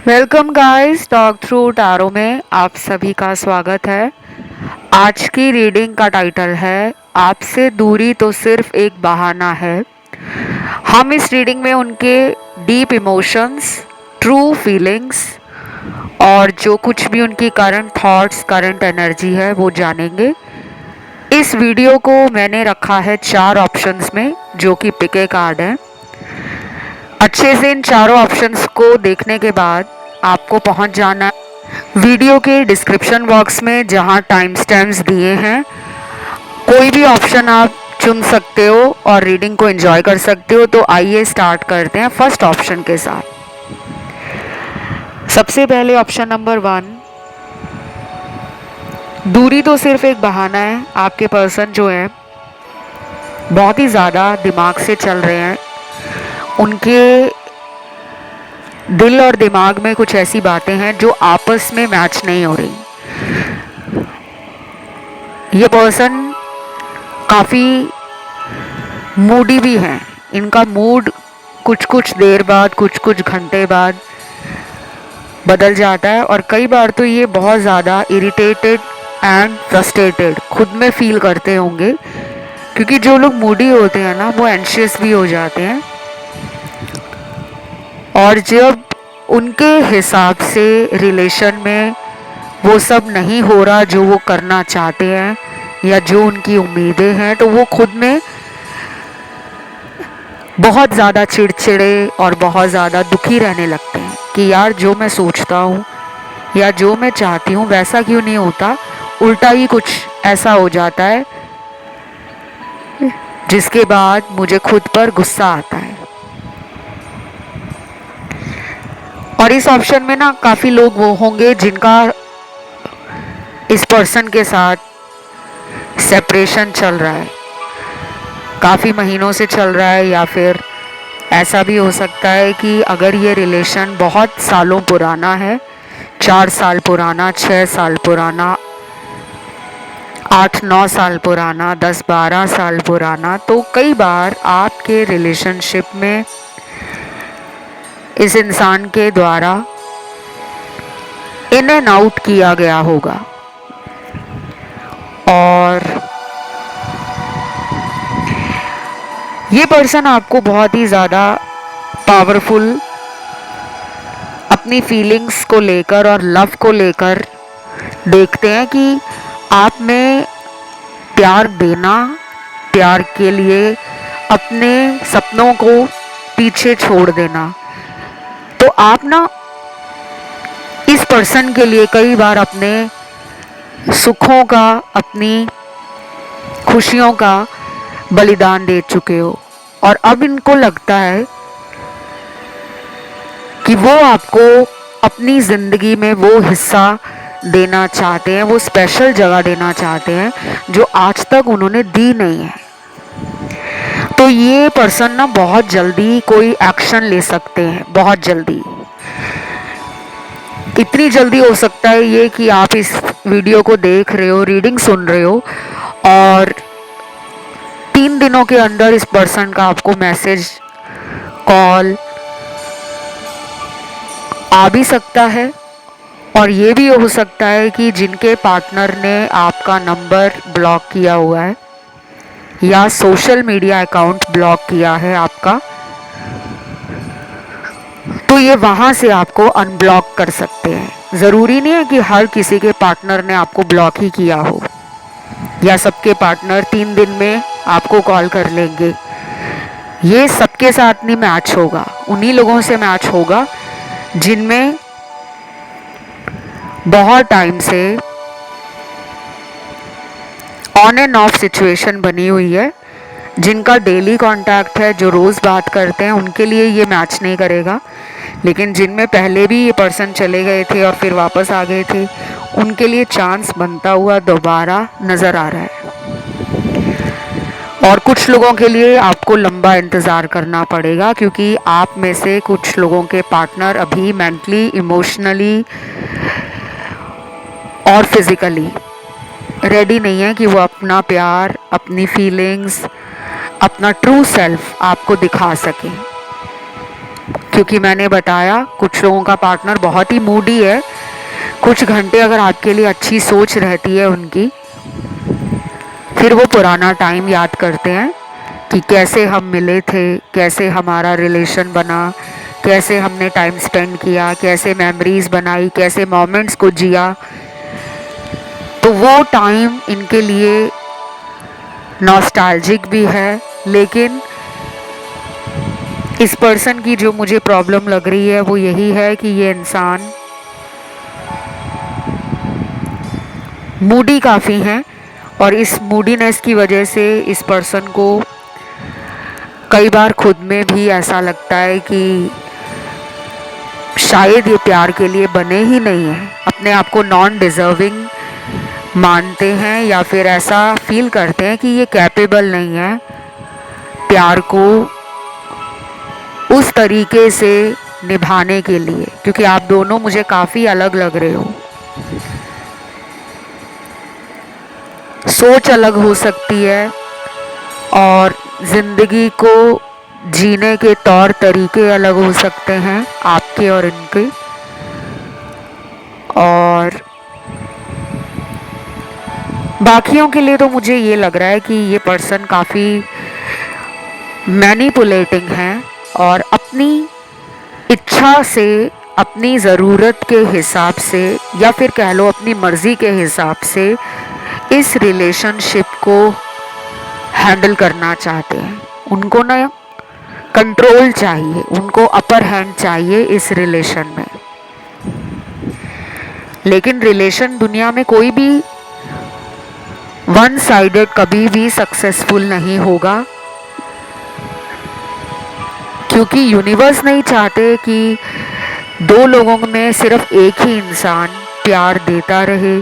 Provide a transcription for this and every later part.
Welcome guys, talk through tarot में आप सभी का स्वागत है। आज की रीडिंग का टाइटल है आपसे दूरी तो सिर्फ एक बहाना है। हम इस रीडिंग में उनके डीप इमोशंस, ट्रू फीलिंग्स और जो कुछ भी उनकी करंट थॉट्स, करंट एनर्जी है वो जानेंगे। इस वीडियो को मैंने रखा है 4 ऑप्शंस में, जो कि पिके कार्ड हैं। अच्छे से इन चारों ऑप्शंस को देखने के बाद आपको पहुंच जाना वीडियो के डिस्क्रिप्शन बॉक्स में, जहां टाइम स्टैम्प्स दिए हैं। कोई भी ऑप्शन आप चुन सकते हो और रीडिंग को एंजॉय कर सकते हो। तो आइए स्टार्ट करते हैं फर्स्ट ऑप्शन के साथ। सबसे पहले ऑप्शन नंबर 1, दूरी तो सिर्फ एक बहाना है। आपके पर्सन जो है बहुत ही ज़्यादा दिमाग से चल रहे हैं। उनके दिल और दिमाग में कुछ ऐसी बातें हैं जो आपस में मैच नहीं हो रही। ये पर्सन काफ़ी मूडी भी हैं। इनका मूड कुछ कुछ देर बाद, कुछ कुछ घंटे बाद बदल जाता है और कई बार तो ये बहुत ज़्यादा इरिटेटेड एंड फ्रस्ट्रेटेड खुद में फील करते होंगे, क्योंकि जो लोग मूडी होते हैं ना, वो एंशियस भी हो जाते हैं। और जब उनके हिसाब से रिलेशन में वो सब नहीं हो रहा जो वो करना चाहते हैं या जो उनकी उम्मीदें हैं, तो वो खुद में बहुत ज़्यादा चिड़चिड़े और बहुत ज़्यादा दुखी रहने लगते हैं कि यार, जो मैं सोचता हूँ या जो मैं चाहती हूँ वैसा क्यों नहीं होता, उल्टा ही कुछ ऐसा हो जाता है जिसके बाद मुझे खुद पर गुस्सा आता है। और इस ऑप्शन में ना काफ़ी लोग वो होंगे जिनका इस पर्सन के साथ सेपरेशन चल रहा है, काफ़ी महीनों से चल रहा है, या फिर ऐसा भी हो सकता है कि अगर ये रिलेशन बहुत सालों पुराना है, 4 साल पुराना, 6 साल पुराना, 8-9 साल पुराना, 10-12 साल पुराना, तो कई बार आपके रिलेशनशिप में इस इंसान के द्वारा इन एंड आउट किया गया होगा। और ये पर्सन आपको बहुत ही ज़्यादा पावरफुल अपनी फीलिंग्स को लेकर और लव को लेकर देखते हैं कि आप में प्यार देना, प्यार के लिए अपने सपनों को पीछे छोड़ देना। तो आप ना इस पर्सन के लिए कई बार अपने सुखों का, अपनी खुशियों का बलिदान दे चुके हो, और अब इनको लगता है कि वो आपको अपनी ज़िंदगी में वो हिस्सा देना चाहते हैं, वो स्पेशल जगह देना चाहते हैं जो आज तक उन्होंने दी नहीं है। तो ये पर्सन ना बहुत जल्दी कोई एक्शन ले सकते हैं, बहुत जल्दी। इतनी जल्दी हो सकता है ये कि आप इस वीडियो को देख रहे हो, रीडिंग सुन रहे हो, और 3 दिनों के अंदर इस पर्सन का आपको मैसेज, कॉल आ भी सकता है। और ये भी हो सकता है कि जिनके पार्टनर ने आपका नंबर ब्लॉक किया हुआ है या सोशल मीडिया अकाउंट ब्लॉक किया है आपका, तो ये वहाँ से आपको अनब्लॉक कर सकते हैं। ज़रूरी नहीं है कि हर किसी के पार्टनर ने आपको ब्लॉक ही किया हो, या सबके पार्टनर 3 दिन में आपको कॉल कर लेंगे। ये सबके साथ नहीं मैच होगा, उन्हीं लोगों से मैच होगा जिनमें बहुत टाइम से ऑन एंड ऑफ सिचुएशन बनी हुई है, जिनका डेली कांटेक्ट है, जो रोज़ बात करते हैं, उनके लिए ये मैच नहीं करेगा। लेकिन जिनमें पहले भी ये पर्सन चले गए थे और फिर वापस आ गए थे, उनके लिए चांस बनता हुआ दोबारा नज़र आ रहा है। और कुछ लोगों के लिए आपको लंबा इंतज़ार करना पड़ेगा, क्योंकि आप में से कुछ लोगों के पार्टनर अभी मेंटली, इमोशनली और फिज़िकली रेडी नहीं है कि वो अपना प्यार, अपनी फीलिंग्स, अपना ट्रू सेल्फ आपको दिखा सके। क्योंकि मैंने बताया कुछ लोगों का पार्टनर बहुत ही मूडी है, कुछ घंटे अगर आपके लिए अच्छी सोच रहती है उनकी, फिर वो पुराना टाइम याद करते हैं कि कैसे हम मिले थे, कैसे हमारा रिलेशन बना, कैसे हमने टाइम स्पेंड किया, कैसे मेमोरीज बनाई, कैसे मोमेंट्स को जिया। तो वो टाइम इनके लिए नॉस्टैल्जिक भी है। लेकिन इस पर्सन की जो मुझे प्रॉब्लम लग रही है वो यही है कि ये इंसान मूडी काफ़ी हैं, और इस मूडीनेस की वजह से इस पर्सन को कई बार खुद में भी ऐसा लगता है कि शायद ये प्यार के लिए बने ही नहीं हैं, अपने आप को नॉन डिज़र्विंग मानते हैं, या फिर ऐसा फील करते हैं कि ये कैपेबल नहीं है प्यार को उस तरीके से निभाने के लिए, क्योंकि आप दोनों मुझे काफ़ी अलग लग रहे हो। सोच अलग हो सकती है और ज़िंदगी को जीने के तौर तरीके अलग हो सकते हैं आपके और इनके। और बाकियों के लिए तो मुझे ये लग रहा है कि ये पर्सन काफ़ी मैनिपुलेटिंग है और अपनी इच्छा से, अपनी ज़रूरत के हिसाब से, या फिर कह लो अपनी मर्ज़ी के हिसाब से इस रिलेशनशिप को हैंडल करना चाहते हैं। उनको ना कंट्रोल चाहिए, उनको अपर हैंड चाहिए इस रिलेशन में। लेकिन रिलेशन दुनिया में कोई भी वन साइडेड कभी भी सक्सेसफुल नहीं होगा, क्योंकि यूनिवर्स नहीं चाहते कि दो लोगों में सिर्फ एक ही इंसान प्यार देता रहे,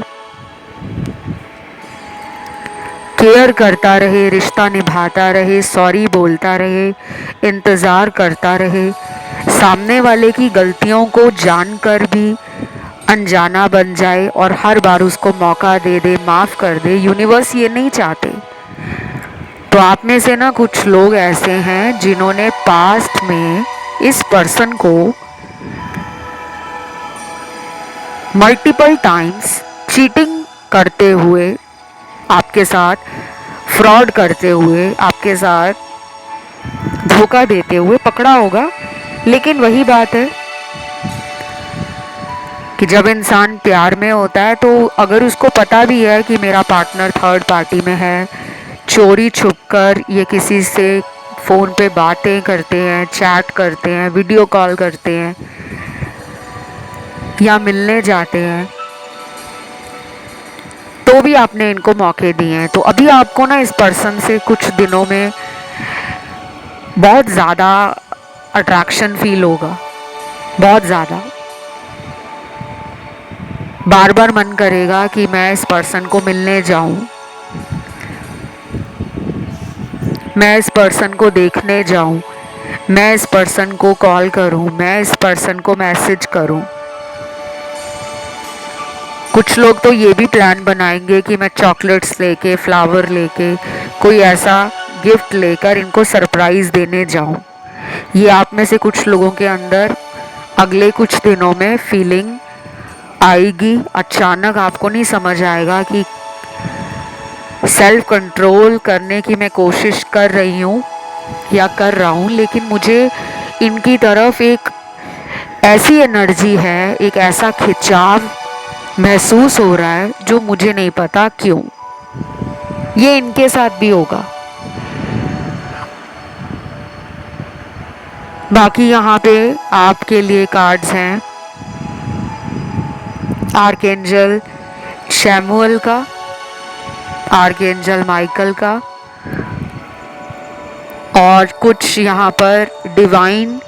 केयर करता रहे, रिश्ता निभाता रहे, सॉरी बोलता रहे, इंतज़ार करता रहे, सामने वाले की गलतियों को जानकर भी अनजाना बन जाए और हर बार उसको मौका दे दे, माफ़ कर दे। यूनिवर्स ये नहीं चाहते। तो आप में से ना कुछ लोग ऐसे हैं जिन्होंने पास्ट में इस पर्सन को मल्टीपल टाइम्स चीटिंग करते हुए, आपके साथ फ्रॉड करते हुए, आपके साथ धोखा देते हुए पकड़ा होगा। लेकिन वही बात है कि जब इंसान प्यार में होता है तो अगर उसको पता भी है कि मेरा पार्टनर थर्ड पार्टी में है, चोरी छुपकर ये किसी से फ़ोन पे बातें करते हैं, चैट करते हैं, वीडियो कॉल करते हैं या मिलने जाते हैं, तो भी आपने इनको मौके दिए हैं। तो अभी आपको ना इस पर्सन से कुछ दिनों में बहुत ज़्यादा अट्रैक्शन फील होगा, बहुत ज़्यादा। बार बार मन करेगा कि मैं इस पर्सन को मिलने जाऊं, मैं इस पर्सन को देखने जाऊं, मैं इस पर्सन को कॉल करूं, मैं इस पर्सन को मैसेज करूं। कुछ लोग तो ये भी प्लान बनाएंगे कि मैं चॉकलेट्स लेके, फ्लावर लेके, कोई ऐसा गिफ्ट लेकर इनको सरप्राइज़ देने जाऊं। ये आप में से कुछ लोगों के अंदर अगले कुछ दिनों में फीलिंग आएगी। अचानक आपको नहीं समझ आएगा कि सेल्फ कंट्रोल करने की मैं कोशिश कर रही हूँ या कर रहा हूँ, लेकिन मुझे इनकी तरफ एक ऐसी एनर्जी है, एक ऐसा खिंचाव महसूस हो रहा है जो मुझे नहीं पता क्यों। ये इनके साथ भी होगा। बाकी यहाँ पे आपके लिए कार्ड्स हैं आर्कएंजल शैमुअल का, आर्कएंजल माइकल का, और कुछ यहाँ पर डिवाइन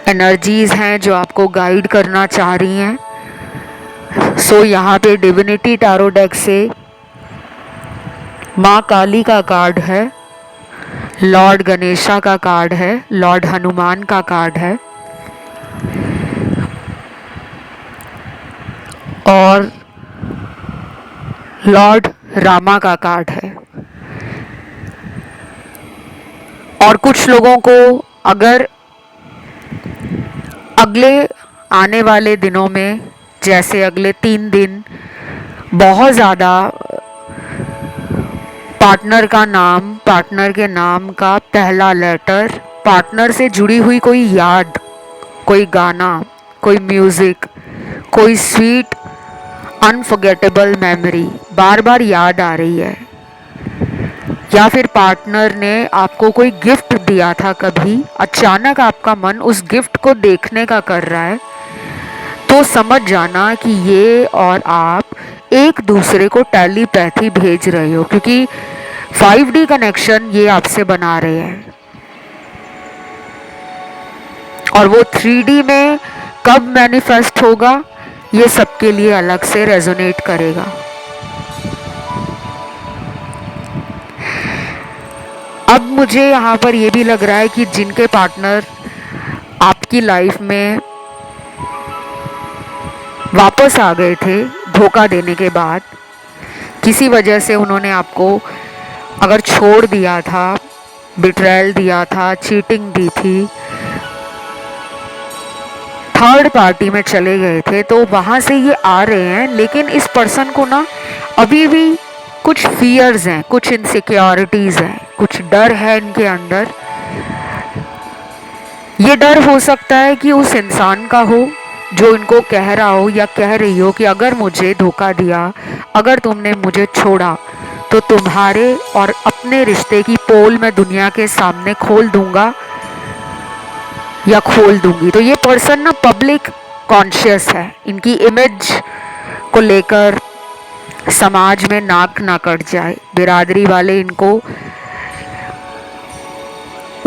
एनर्जीज हैं जो आपको गाइड करना चाह रही हैं। सो यहाँ पे डिविनिटी टैरो डेक से माँ काली का कार्ड है, लॉर्ड गणेशा का कार्ड है, लॉर्ड हनुमान का कार्ड है, और लॉर्ड रामा का कार्ड है। और कुछ लोगों को अगर अगले आने वाले दिनों में, जैसे अगले 3 दिन, बहुत ज़्यादा पार्टनर का नाम, पार्टनर के नाम का पहला लेटर, पार्टनर से जुड़ी हुई कोई याद, कोई गाना, कोई म्यूज़िक, कोई स्वीट अनफॉरगेटेबल मेमोरी बार बार याद आ रही है, या फिर पार्टनर ने आपको कोई गिफ्ट दिया था कभी, अचानक आपका मन उस गिफ्ट को देखने का कर रहा है, तो समझ जाना कि ये और आप एक दूसरे को टेलीपैथी भेज रहे हो, क्योंकि 5D कनेक्शन ये आपसे बना रहे हैं। और वो 3D में कब मैनिफेस्ट होगा, ये सबके लिए अलग से रेजोनेट करेगा। अब मुझे यहाँ पर ये भी लग रहा है कि जिनके पार्टनर आपकी लाइफ में वापस आ गए थे धोखा देने के बाद, किसी वजह से उन्होंने आपको अगर छोड़ दिया था, बिट्रेयल दिया था, चीटिंग दी थी, थर्ड पार्टी में चले गए थे, तो वहाँ से ये आ रहे हैं। लेकिन इस पर्सन को ना अभी भी कुछ फियर्स हैं, कुछ इनसिक्योरिटीज़ हैं, कुछ डर है इनके अंदर। ये डर हो सकता है कि उस इंसान का हो जो इनको कह रहा हो या कह रही हो कि अगर मुझे धोखा दिया, अगर तुमने मुझे छोड़ा, तो तुम्हारे और अपने रिश्ते की पोल मैं दुनिया के सामने खोल दूंगा या खोल दूंगी। तो ये पर्सन ना पब्लिक कॉन्शियस है, इनकी इमेज को लेकर समाज में नाक ना कट जाए, बिरादरी वाले इनको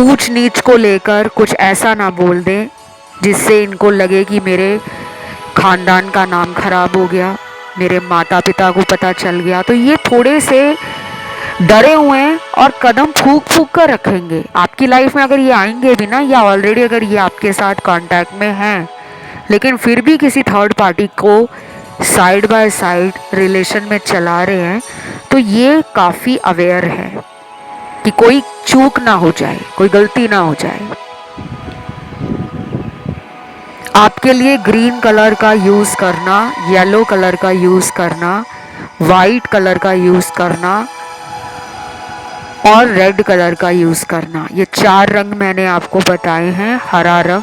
ऊंच नीच को लेकर कुछ ऐसा ना बोल दें जिससे इनको लगे कि मेरे खानदान का नाम खराब हो गया, मेरे माता पिता को पता चल गया। तो ये थोड़े से डरे हुए हैं और कदम फूक फूक कर रखेंगे आपकी लाइफ में। अगर ये आएंगे भी ना, या ऑलरेडी अगर ये आपके साथ कांटेक्ट में हैं, लेकिन फिर भी किसी थर्ड पार्टी को साइड बाय साइड रिलेशन में चला रहे हैं, तो ये काफ़ी अवेयर है कि कोई चूक ना हो जाए, कोई गलती ना हो जाए। आपके लिए ग्रीन कलर का यूज़ करना, येलो कलर का यूज़ करना, वाइट कलर का यूज़ करना और रेड कलर का यूज़ करना, ये 4 रंग मैंने आपको बताए हैं। हरा रंग,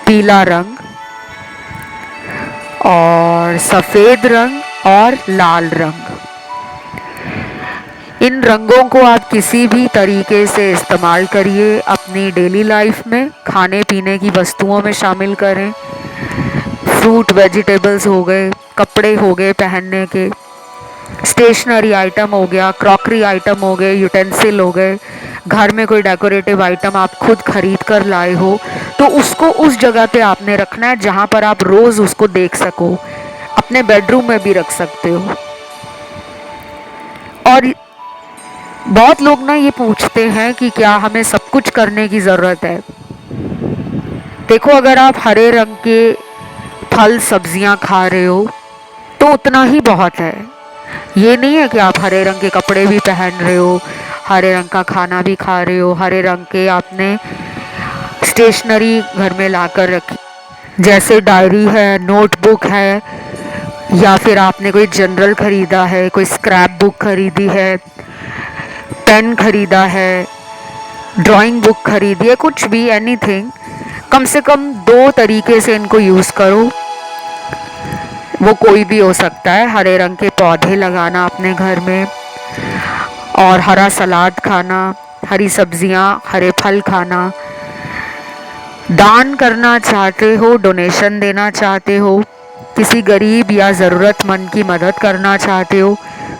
पीला रंग और सफ़ेद रंग और लाल रंग। इन रंगों को आप किसी भी तरीके से इस्तेमाल करिए अपनी डेली लाइफ में, खाने पीने की वस्तुओं में शामिल करें। फ्रूट वेजिटेबल्स हो गए, कपड़े हो गए पहनने के, स्टेशनरी आइटम हो गया, क्रॉकरी आइटम हो गए, यूटेंसिल हो गए, घर में कोई डेकोरेटिव आइटम आप खुद खरीद कर लाए हो, तो उसको उस जगह पे आपने रखना है जहाँ पर आप रोज़ उसको देख सको। अपने बेडरूम में भी रख सकते हो। और बहुत लोग ना ये पूछते हैं कि क्या हमें सब कुछ करने की ज़रूरत है। देखो, अगर आप हरे रंग के फल सब्जियां खा रहे हो तो उतना ही बहुत है। ये नहीं है कि आप हरे रंग के कपड़े भी पहन रहे हो, हरे रंग का खाना भी खा रहे हो, हरे रंग के आपने स्टेशनरी घर में लाकर रखी, जैसे डायरी है, नोटबुक है, या फिर आपने कोई जनरल खरीदा है, कोई स्क्रैप बुक खरीदी है, पेन खरीदा है, ड्राइंग बुक खरीदी है, कुछ भी, एनीथिंग। कम से कम 2 तरीके से इनको यूज़ करो। वो कोई भी हो सकता है। हरे रंग के पौधे लगाना अपने घर में, और हरा सलाद खाना, हरी सब्जियां, हरे फल खाना। दान करना चाहते हो, डोनेशन देना चाहते हो, किसी गरीब या ज़रूरतमंद की मदद करना चाहते हो,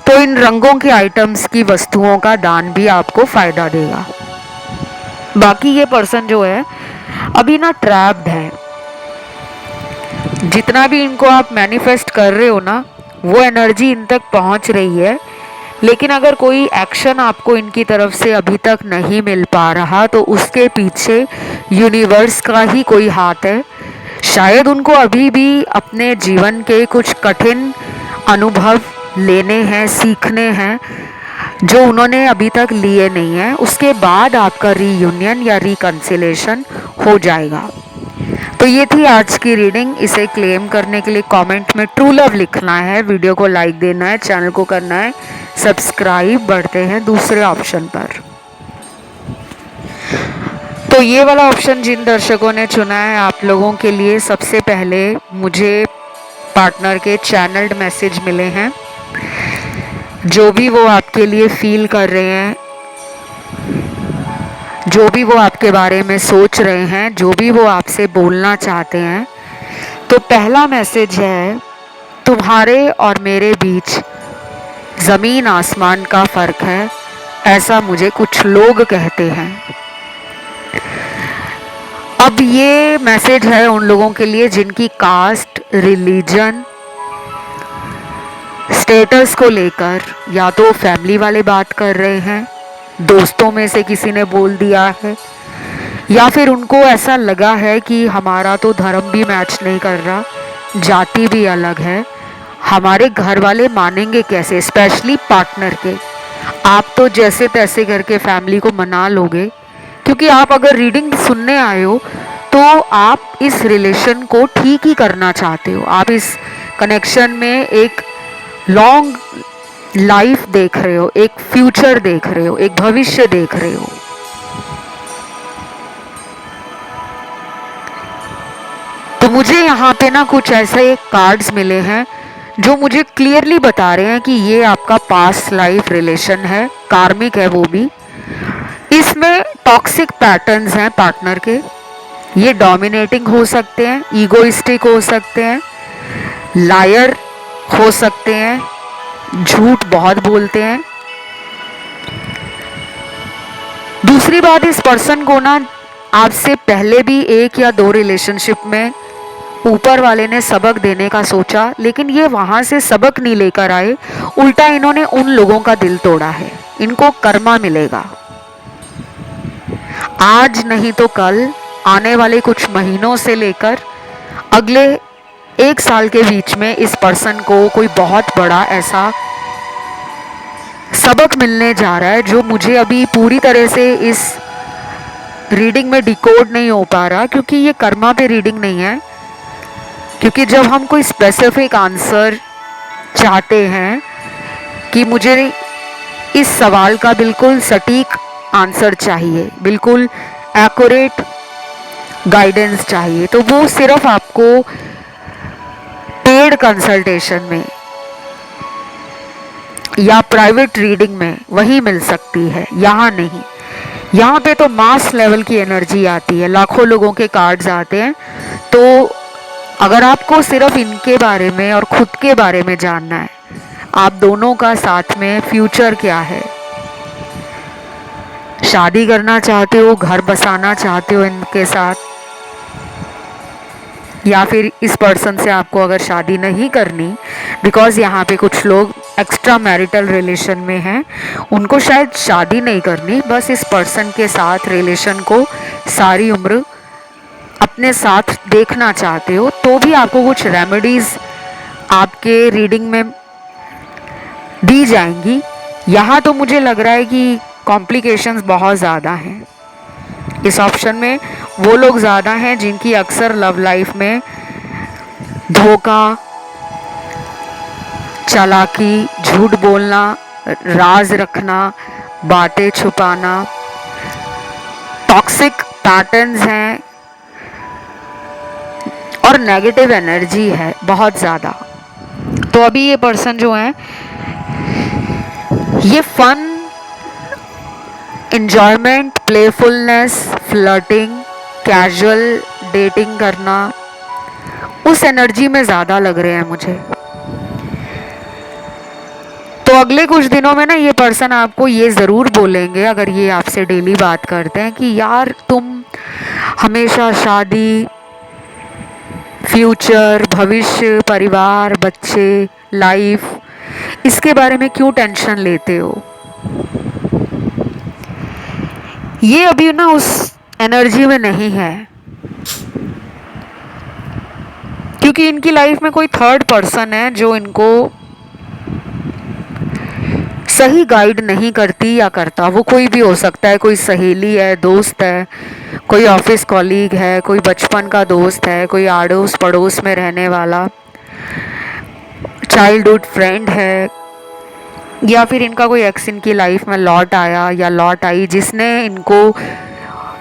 तो इन रंगों के आइटम्स की वस्तुओं का दान भी आपको फ़ायदा देगा। बाकी ये पर्सन जो है अभी ना ट्रैप्ड है। जितना भी इनको आप मैनिफेस्ट कर रहे हो ना, वो एनर्जी इन तक पहुंच रही है, लेकिन अगर कोई एक्शन आपको इनकी तरफ से अभी तक नहीं मिल पा रहा, तो उसके पीछे यूनिवर्स का ही कोई हाथ है। शायद उनको अभी भी अपने जीवन के कुछ कठिन अनुभव लेने हैं, सीखने हैं, जो उन्होंने अभी तक लिए नहीं हैं। उसके बाद आपका रीयूनियन या रिकंसिलेशन हो जाएगा। तो ये थी आज की रीडिंग। इसे क्लेम करने के लिए कमेंट में ट्रू लव लिखना है, वीडियो को लाइक देना है, चैनल को करना है सब्सक्राइब। बढ़ते हैं दूसरे ऑप्शन पर। तो ये वाला ऑप्शन जिन दर्शकों ने चुना है, आप लोगों के लिए सबसे पहले मुझे पार्टनर के चैनल्ड मैसेज मिले हैं। जो भी वो आपके लिए फील कर रहे हैं, जो भी वो आपके बारे में सोच रहे हैं, जो भी वो आपसे बोलना चाहते हैं। तो पहला मैसेज है, तुम्हारे और मेरे बीच ज़मीन आसमान का फ़र्क है, ऐसा मुझे कुछ लोग कहते हैं। अब ये मैसेज है उन लोगों के लिए जिनकी कास्ट, रिलीजन, स्टेटस को लेकर या तो फैमिली वाले बात कर रहे हैं, दोस्तों में से किसी ने बोल दिया है, या फिर उनको ऐसा लगा है कि हमारा तो धर्म भी मैच नहीं कर रहा, जाति भी अलग है, हमारे घर वाले मानेंगे कैसे, स्पेशली पार्टनर के। आप तो जैसे तैसे करके फैमिली को मना लोगे, क्योंकि आप अगर रीडिंग सुनने आए हो तो आप इस रिलेशन को ठीक ही करना चाहते हो। आप इस कनेक्शन में एक लॉन्ग लाइफ देख रहे हो, एक फ्यूचर देख रहे हो, एक भविष्य देख रहे हो। तो मुझे यहाँ पे ना कुछ ऐसे कार्ड्स मिले हैं जो मुझे क्लियरली बता रहे हैं कि ये आपका पास्ट लाइफ रिलेशन है, कार्मिक है वो भी। इसमें टॉक्सिक पैटर्न्स हैं पार्टनर के। ये डोमिनेटिंग हो सकते हैं, ईगोइस्टिक हो सकते हैं, लायर हो सकते हैं, झूठ बहुत बोलते हैं। दूसरी बात, इस पर्सन को ना आपसे पहले भी एक या दो रिलेशनशिप में ऊपर वाले ने सबक देने का सोचा, लेकिन ये वहां से सबक नहीं लेकर आए, उल्टा इन्होंने उन लोगों का दिल तोड़ा है। इनको कर्मा मिलेगा, आज नहीं तो कल, आने वाले कुछ महीनों से लेकर अगले 1 साल के बीच में इस पर्सन को कोई बहुत बड़ा ऐसा सबक मिलने जा रहा है जो मुझे अभी पूरी तरह से इस रीडिंग में डिकोड नहीं हो पा रहा, क्योंकि ये कर्मा पे रीडिंग नहीं है। क्योंकि जब हम कोई स्पेसिफिक आंसर चाहते हैं कि मुझे इस सवाल का बिल्कुल सटीक आंसर चाहिए, बिल्कुल एक्यूरेट गाइडेंस चाहिए, तो वो सिर्फ आपको पेड कंसल्टेशन में या प्राइवेट रीडिंग में वही मिल सकती है, यहाँ नहीं। यहाँ पे तो मास लेवल की एनर्जी आती है, लाखों लोगों के कार्ड्स आते हैं। तो अगर आपको सिर्फ इनके बारे में और खुद के बारे में जानना है, आप दोनों का साथ में फ्यूचर क्या है, शादी करना चाहते हो, घर बसाना चाहते हो इनके साथ, या फिर इस पर्सन से आपको अगर शादी नहीं करनी, बिकॉज यहाँ पे कुछ लोग एक्स्ट्रा मैरिटल रिलेशन में हैं, उनको शायद शादी नहीं करनी, बस इस पर्सन के साथ रिलेशन को सारी उम्र अपने साथ देखना चाहते हो, तो भी आपको कुछ रेमेडीज आपके रीडिंग में दी जाएंगी। यहाँ तो मुझे लग रहा है कि कॉम्प्लिकेशंस बहुत ज़्यादा हैं इस ऑप्शन में। वो लोग ज़्यादा हैं जिनकी अक्सर लव लाइफ में धोखा, चालाकी, झूठ बोलना, राज रखना, बातें छुपाना, टॉक्सिक पैटर्न्स हैं और नेगेटिव एनर्जी है बहुत ज़्यादा। तो अभी ये पर्सन जो है, ये fun, enjoyment, playfulness, flirting, casual dating करना, उस एनर्जी में ज़्यादा लग रहे हैं मुझे। तो अगले कुछ दिनों में ना ये पर्सन आपको ये ज़रूर बोलेंगे, अगर ये आपसे डेली बात करते हैं, कि यार तुम हमेशा शादी, फ्यूचर, भविष्य, परिवार, बच्चे, लाइफ, इसके बारे में क्यों टेंशन लेते हो। ये अभी ना उस एनर्जी में नहीं है, क्योंकि इनकी लाइफ में कोई थर्ड पर्सन है जो इनको सही गाइड नहीं करती या करता। वो कोई भी हो सकता है, कोई सहेली है, दोस्त है, कोई ऑफिस कॉलीग है, कोई बचपन का दोस्त है, कोई आड़ोस पड़ोस में रहने वाला चाइल्डहुड फ्रेंड है, या फिर इनका कोई एक्स इनकी लाइफ में लौट आया या लौट आई जिसने इनको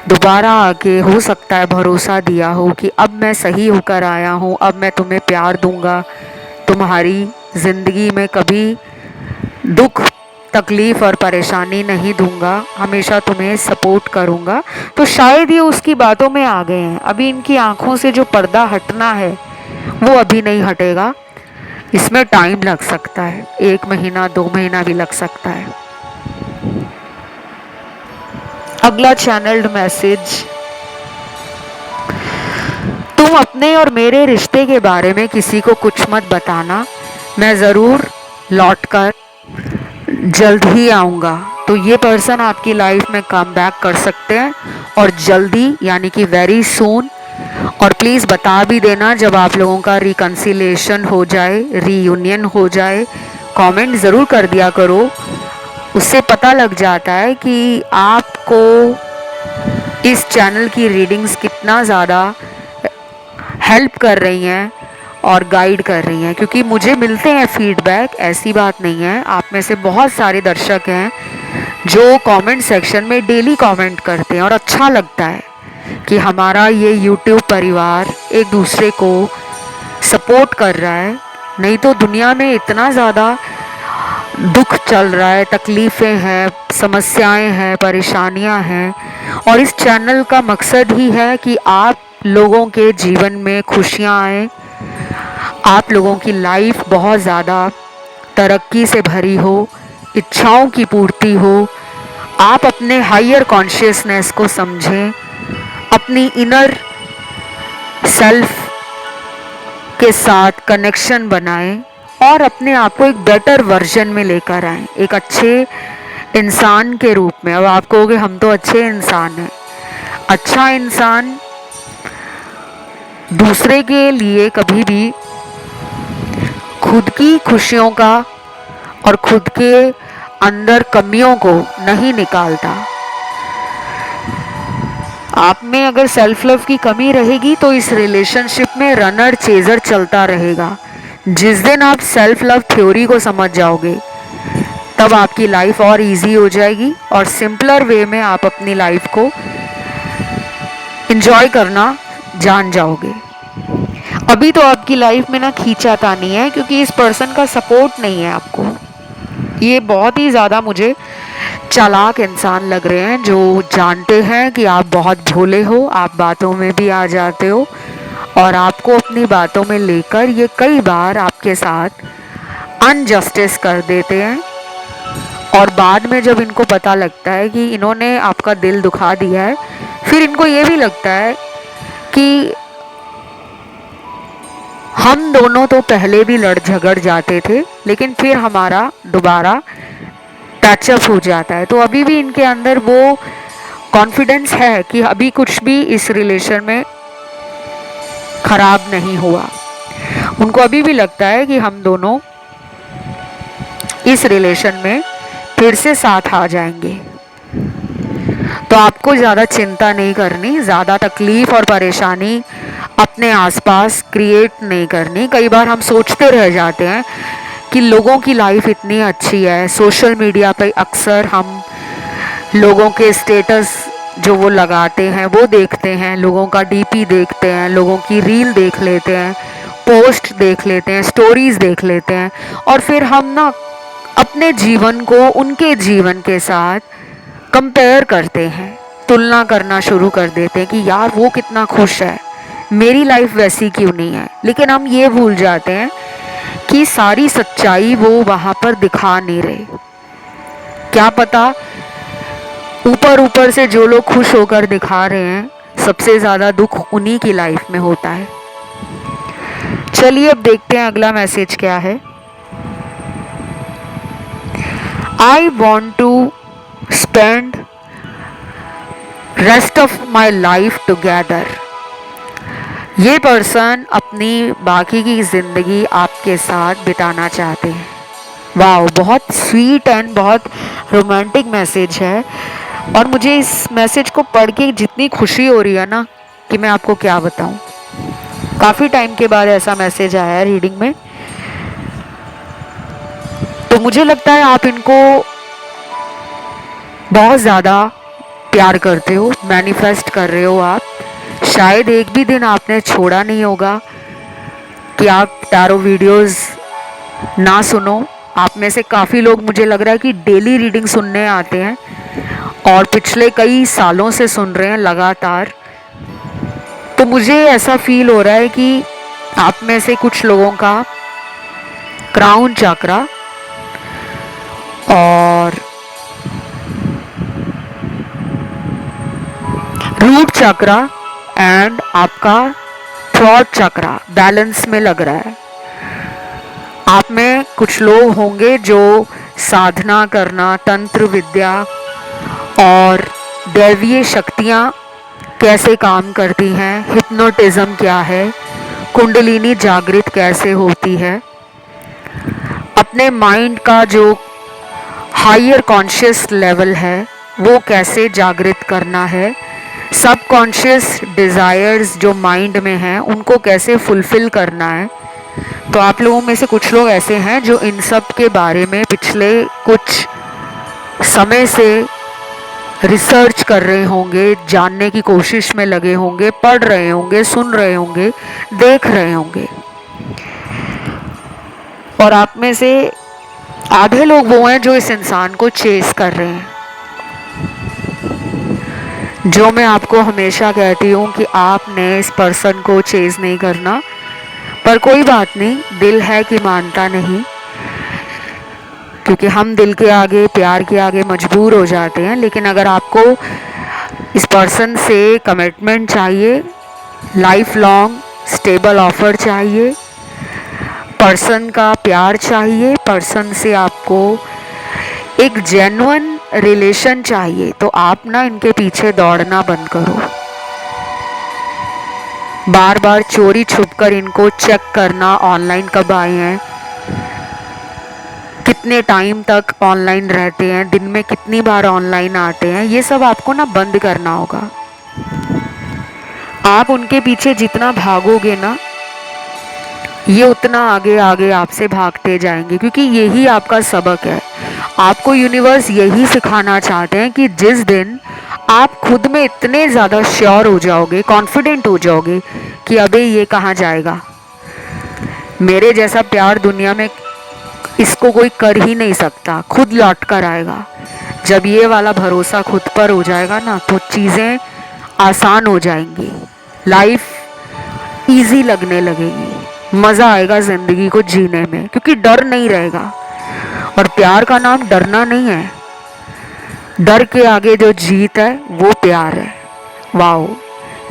दोबारा आके हो सकता है भरोसा दिया हो कि अब मैं सही होकर आया हूँ, अब मैं तुम्हें प्यार दूंगा, तुम्हारी ज़िंदगी में कभी दुख तकलीफ़ और परेशानी नहीं दूंगा, हमेशा तुम्हें सपोर्ट करूंगा। तो शायद ये उसकी बातों में आ गए हैं। अभी इनकी आंखों से जो पर्दा हटना है वो अभी नहीं हटेगा, इसमें टाइम लग सकता है, 1 महीना 2 महीना भी लग सकता है। अगला चैनल्ड मैसेज, तुम अपने और मेरे रिश्ते के बारे में किसी को कुछ मत बताना, मैं ज़रूर लौटकर जल्द ही आऊँगा। तो ये पर्सन आपकी लाइफ में कम बैक कर सकते हैं और जल्दी यानी कि वेरी सून। और प्लीज़ बता भी देना जब आप लोगों का रिकन्सिलेशन हो जाए, रीयूनियन हो जाए, कमेंट ज़रूर कर दिया करो। उससे पता लग जाता है कि आपको इस चैनल की रीडिंग्स कितना ज़्यादा हेल्प कर रही हैं और गाइड कर रही हैं, क्योंकि मुझे मिलते हैं फीडबैक, ऐसी बात नहीं है। आप में से बहुत सारे दर्शक हैं जो कमेंट सेक्शन में डेली कमेंट करते हैं और अच्छा लगता है कि हमारा ये यूट्यूब परिवार एक दूसरे को सपोर्ट कर रहा है। नहीं तो दुनिया में इतना ज़्यादा दुख चल रहा है, तकलीफ़ें हैं, समस्याएं हैं, परेशानियां हैं, और इस चैनल का मकसद ही है कि आप लोगों के जीवन में खुशियां आए, आप लोगों की लाइफ बहुत ज़्यादा तरक्की से भरी हो, इच्छाओं की पूर्ति हो, आप अपने हायर कॉन्शियसनेस को समझें, अपनी इनर सेल्फ के साथ कनेक्शन बनाएं और अपने आप को एक बेटर वर्जन में लेकर आएं, एक अच्छे इंसान के रूप में। अब आप कहोगे हम तो अच्छे इंसान हैं। अच्छा इंसान दूसरे के लिए कभी भी खुद की खुशियों का और खुद के अंदर कमियों को नहीं निकालता। आप में अगर सेल्फ लव की कमी रहेगी तो इस रिलेशनशिप में रनर चेजर चलता रहेगा। जिस दिन आप सेल्फ लव थ्योरी को समझ जाओगे तब आपकी लाइफ और इजी हो जाएगी और सिंपलर वे में आप अपनी लाइफ को एंजॉय करना जान जाओगे। अभी तो आपकी लाइफ में ना खींचातानी है क्योंकि इस पर्सन का सपोर्ट नहीं है आपको। ये बहुत ही ज़्यादा मुझे चालाक इंसान लग रहे हैं जो जानते हैं कि आप बहुत भोले हो, आप बातों में भी आ जाते हो और आपको अपनी बातों में लेकर ये कई बार आपके साथ अनजस्टिस कर देते हैं। और बाद में जब इनको पता लगता है कि इन्होंने आपका दिल दुखा दिया है, फिर इनको ये भी लगता है कि हम दोनों तो पहले भी लड़ झगड़ जाते थे लेकिन फिर हमारा दोबारा टचअप हो जाता है। तो अभी भी इनके अंदर वो कॉन्फिडेंस है कि अभी कुछ भी इस रिलेशन में खराब नहीं हुआ। उनको अभी भी लगता है कि हम दोनों इस रिलेशन में फिर से साथ आ जाएंगे। तो आपको ज़्यादा चिंता नहीं करनी, ज़्यादा तकलीफ़ और परेशानी अपने आसपास क्रिएट नहीं करनी। कई बार हम सोचते रह जाते हैं कि लोगों की लाइफ इतनी अच्छी है। सोशल मीडिया पे अक्सर हम लोगों के स्टेटस जो वो लगाते हैं वो देखते हैं, लोगों का डीपी देखते हैं, लोगों की रील देख लेते हैं, पोस्ट देख लेते हैं, स्टोरीज देख लेते हैं और फिर हम ना अपने जीवन को उनके जीवन के साथ कंपेयर करते हैं, तुलना करना शुरू कर देते हैं कि यार वो कितना खुश है, मेरी लाइफ वैसी क्यों नहीं है। लेकिन हम ये भूल जाते हैं कि सारी सच्चाई वो वहाँ पर दिखा नहीं रहे। क्या पता ऊपर ऊपर से जो लोग खुश होकर दिखा रहे हैं, सबसे ज़्यादा दुख उन्हीं की लाइफ में होता है। चलिए अब देखते हैं अगला मैसेज क्या है। I want to spend rest of my life together। ये पर्सन अपनी बाकी की ज़िंदगी आपके साथ बिताना चाहते हैं। वाह, बहुत स्वीट एंड बहुत रोमांटिक मैसेज है। और मुझे इस मैसेज को पढ़ के जितनी खुशी हो रही है ना कि मैं आपको क्या बताऊं। काफ़ी टाइम के बाद ऐसा मैसेज आया है रीडिंग में, तो मुझे लगता है आप इनको बहुत ज़्यादा प्यार करते हो, मैनिफेस्ट कर रहे हो आप। शायद एक भी दिन आपने छोड़ा नहीं होगा कि आप टैरो वीडियोस ना सुनो। आप में से काफ़ी लोग मुझे लग रहा है कि डेली रीडिंग सुनने आते हैं और पिछले कई सालों से सुन रहे हैं लगातार। तो मुझे ऐसा फील हो रहा है कि आप में से कुछ लोगों का क्राउन चक्रा और रूट चक्रा एंड आपका थ्रॉट चक्रा बैलेंस में लग रहा है। आप में कुछ लोग होंगे जो साधना करना, तंत्र विद्या और दैवीय शक्तियाँ कैसे काम करती हैं, हिप्नोटिज्म क्या है, कुंडलिनी जागृत कैसे होती है, अपने माइंड का जो हायर कॉन्शियस लेवल है वो कैसे जागृत करना है, सब कॉन्शियस डिज़ायर्स जो माइंड में हैं उनको कैसे फुलफ़िल करना है। तो आप लोगों में से कुछ लोग ऐसे हैं जो इन सब के बारे में पिछले कुछ समय से रिसर्च कर रहे होंगे, जानने की कोशिश में लगे होंगे, पढ़ रहे होंगे, सुन रहे होंगे, देख रहे होंगे। और आप में से आधे लोग वो हैं जो इस इंसान को चेस कर रहे हैं। जो मैं आपको हमेशा कहती हूँ कि आपने इस पर्सन को चेस नहीं करना, पर कोई बात नहीं, दिल है कि मानता नहीं, क्योंकि हम दिल के आगे, प्यार के आगे मजबूर हो जाते हैं। लेकिन अगर आपको इस पर्सन से कमिटमेंट चाहिए, लाइफ लॉन्ग स्टेबल ऑफर चाहिए, पर्सन का प्यार चाहिए, पर्सन से आपको एक जेन्युइन रिलेशन चाहिए, तो आप ना इनके पीछे दौड़ना बंद करो। बार बार चोरी छुपकर इनको चेक करना, ऑनलाइन कब आए हैं, कितने टाइम तक ऑनलाइन रहते हैं, दिन में कितनी बार ऑनलाइन आते हैं, ये सब आपको ना बंद करना होगा। आप उनके पीछे जितना भागोगे ना, ये उतना आगे आगे आपसे भागते जाएंगे, क्योंकि यही आपका सबक है। आपको यूनिवर्स यही सिखाना चाहते हैं कि जिस दिन आप खुद में इतने ज़्यादा श्योर हो जाओगे, कॉन्फिडेंट हो जाओगे कि अबे ये कहाँ जाएगा, मेरे जैसा प्यार दुनिया में इसको कोई कर ही नहीं सकता, खुद लौट कर आएगा। जब ये वाला भरोसा खुद पर हो जाएगा ना, तो चीज़ें आसान हो जाएंगी, लाइफ इजी लगने लगेगी, मज़ा आएगा ज़िंदगी को जीने में, क्योंकि डर नहीं रहेगा। और प्यार का नाम डरना नहीं है, डर के आगे जो जीत है वो प्यार है। वाओ,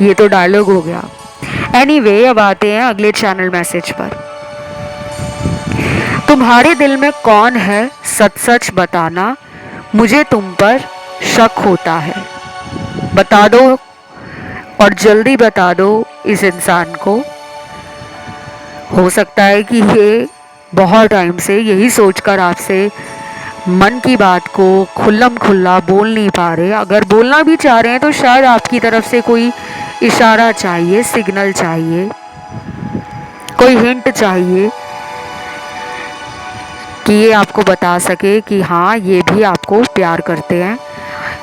ये तो डायलॉग हो गया। एनीवे, अब आते हैं अगले चैनल मैसेज पर। तुम्हारे दिल में कौन है, सच सच बताना, मुझे तुम पर शक होता है। बता दो और जल्दी बता दो इस इंसान को। हो सकता है कि ये बहुत टाइम से यही सोचकर आपसे मन की बात को खुल्लम खुल्ला बोल नहीं पा रहे। अगर बोलना भी चाह रहे हैं तो शायद आपकी तरफ से कोई इशारा चाहिए, सिग्नल चाहिए, कोई हिंट चाहिए कि ये आपको बता सके कि हाँ, ये भी आपको प्यार करते हैं।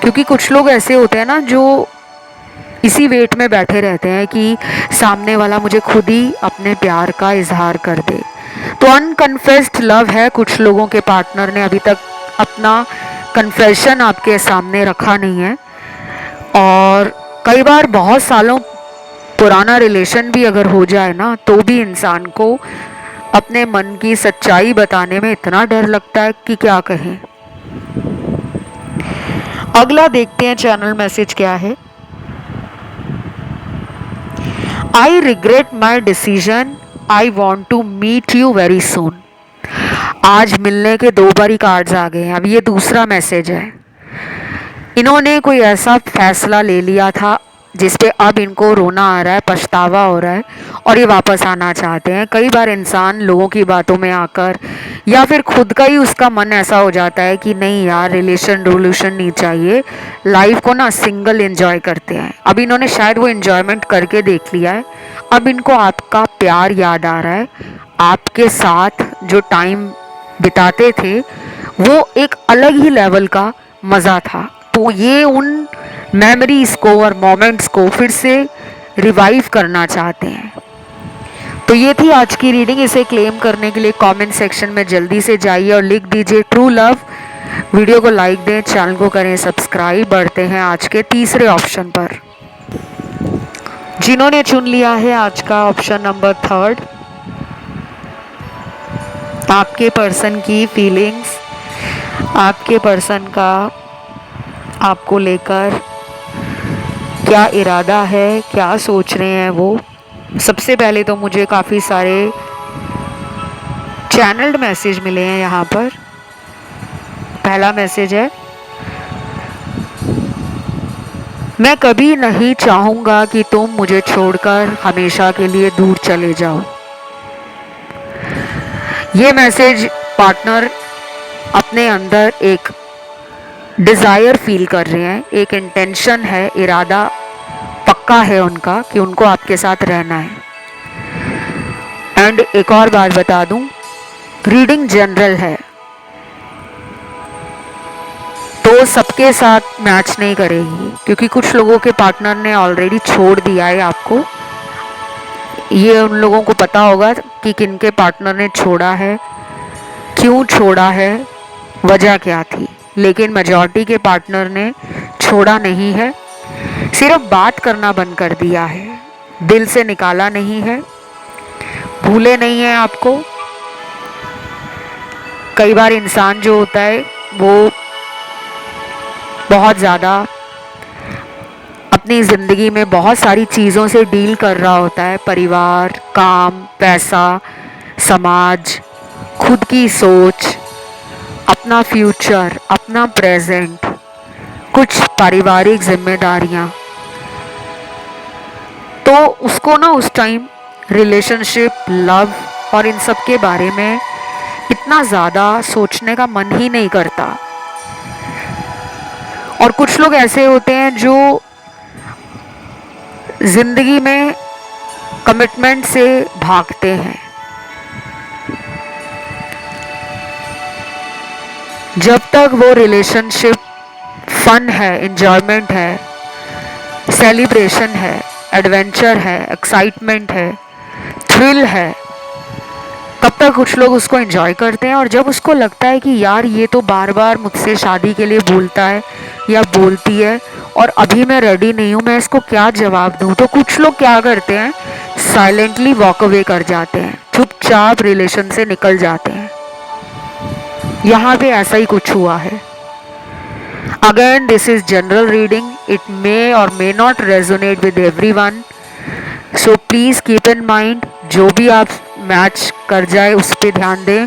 क्योंकि कुछ लोग ऐसे होते हैं ना जो इसी वेट में बैठे रहते हैं कि सामने वाला मुझे खुद ही अपने प्यार का इजहार कर दे। तो अनकन्फेस्ड लव है। कुछ लोगों के पार्टनर ने अभी तक अपना कन्फेशन आपके सामने रखा नहीं है, और कई बार बहुत सालों पुराना रिलेशन भी अगर हो जाए ना, तो भी इंसान को अपने मन की सच्चाई बताने में इतना डर लगता है कि क्या कहें। अगला देखते हैं चैनल मैसेज क्या है। I regret my decision, I want to meet you very soon. आज मिलने के 2 बारी कार्ड्स आ गए हैं। अब ये दूसरा मैसेज है। इन्होंने कोई ऐसा फैसला ले लिया था जिस पे अब इनको रोना आ रहा है, पछतावा हो रहा है और ये वापस आना चाहते हैं। कई बार इंसान लोगों की बातों में आकर या फिर खुद का ही उसका मन ऐसा हो जाता है कि नहीं यार, रिलेशन रिवोल्यूशन नहीं चाहिए, लाइफ को ना सिंगल एंजॉय करते हैं। अब इन्होंने शायद वो एंजॉयमेंट करके देख लिया है, अब इनको आपका प्यार याद आ रहा है। आपके साथ जो टाइम बिताते थे वो एक अलग ही लेवल का मज़ा था, तो ये उन मेमोरीज को और मोमेंट्स को फिर से रिवाइव करना चाहते हैं। तो ये थी आज की रीडिंग। इसे क्लेम करने के लिए कमेंट सेक्शन में जल्दी से जाइए और लिख दीजिए ट्रू लव। वीडियो को लाइक दें, चैनल को करें सब्सक्राइब। बढ़ते हैं आज के तीसरे ऑप्शन पर। जिन्होंने चुन लिया है आज का ऑप्शन नंबर 3, आपके पर्सन की फीलिंग्स, आपके पर्सन का आपको लेकर क्या इरादा है, क्या सोच रहे हैं वो। सबसे पहले तो मुझे काफ़ी सारे चैनल्ड मैसेज मिले हैं यहाँ पर। पहला मैसेज है, मैं कभी नहीं चाहूँगा कि तुम मुझे छोड़कर हमेशा के लिए दूर चले जाओ। ये मैसेज पार्टनर अपने अंदर एक डिज़ायर फील कर रहे हैं, एक इंटेंशन है, इरादा पक्का है उनका कि उनको आपके साथ रहना है। एंड एक और बात बता दूं, रीडिंग जनरल है तो सबके साथ मैच नहीं करेगी, क्योंकि कुछ लोगों के पार्टनर ने ऑलरेडी छोड़ दिया है आपको। ये उन लोगों को पता होगा कि किनके पार्टनर ने छोड़ा है, क्यों छोड़ा है, वजह क्या थी। लेकिन मेजॉरिटी के पार्टनर ने छोड़ा नहीं है, सिर्फ बात करना बंद कर दिया है, दिल से निकाला नहीं है, भूले नहीं है आपको। कई बार इंसान जो होता है वो बहुत ज़्यादा अपनी ज़िंदगी में बहुत सारी चीज़ों से डील कर रहा होता है, परिवार, काम, पैसा, समाज, खुद की सोच, अपना फ्यूचर, अपना प्रेजेंट, कुछ पारिवारिक जिम्मेदारियां। तो उसको ना उस टाइम रिलेशनशिप, लव और इन सब के बारे में इतना ज़्यादा सोचने का मन ही नहीं करता। और कुछ लोग ऐसे होते हैं जो ज़िंदगी में कमिटमेंट से भागते हैं। जब तक वो रिलेशनशिप फन है, एंजॉयमेंट है, सेलिब्रेशन है, एडवेंचर है, एक्साइटमेंट है, थ्रिल है, तब तक कुछ लोग उसको एंजॉय करते हैं। और जब उसको लगता है कि यार ये तो बार बार मुझसे शादी के लिए बोलता है या बोलती है और अभी मैं रेडी नहीं हूँ, मैं इसको क्या जवाब दूँ, तो कुछ लोग क्या करते हैं, साइलेंटली वॉक अवे कर जाते हैं, चुपचाप रिलेशन से निकल जाते हैं। यहाँ पे ऐसा ही कुछ हुआ है। Again, this is general reading. It may or may not resonate with everyone. So please keep in mind, जो भी आप मैच कर जाए उस पर ध्यान दें।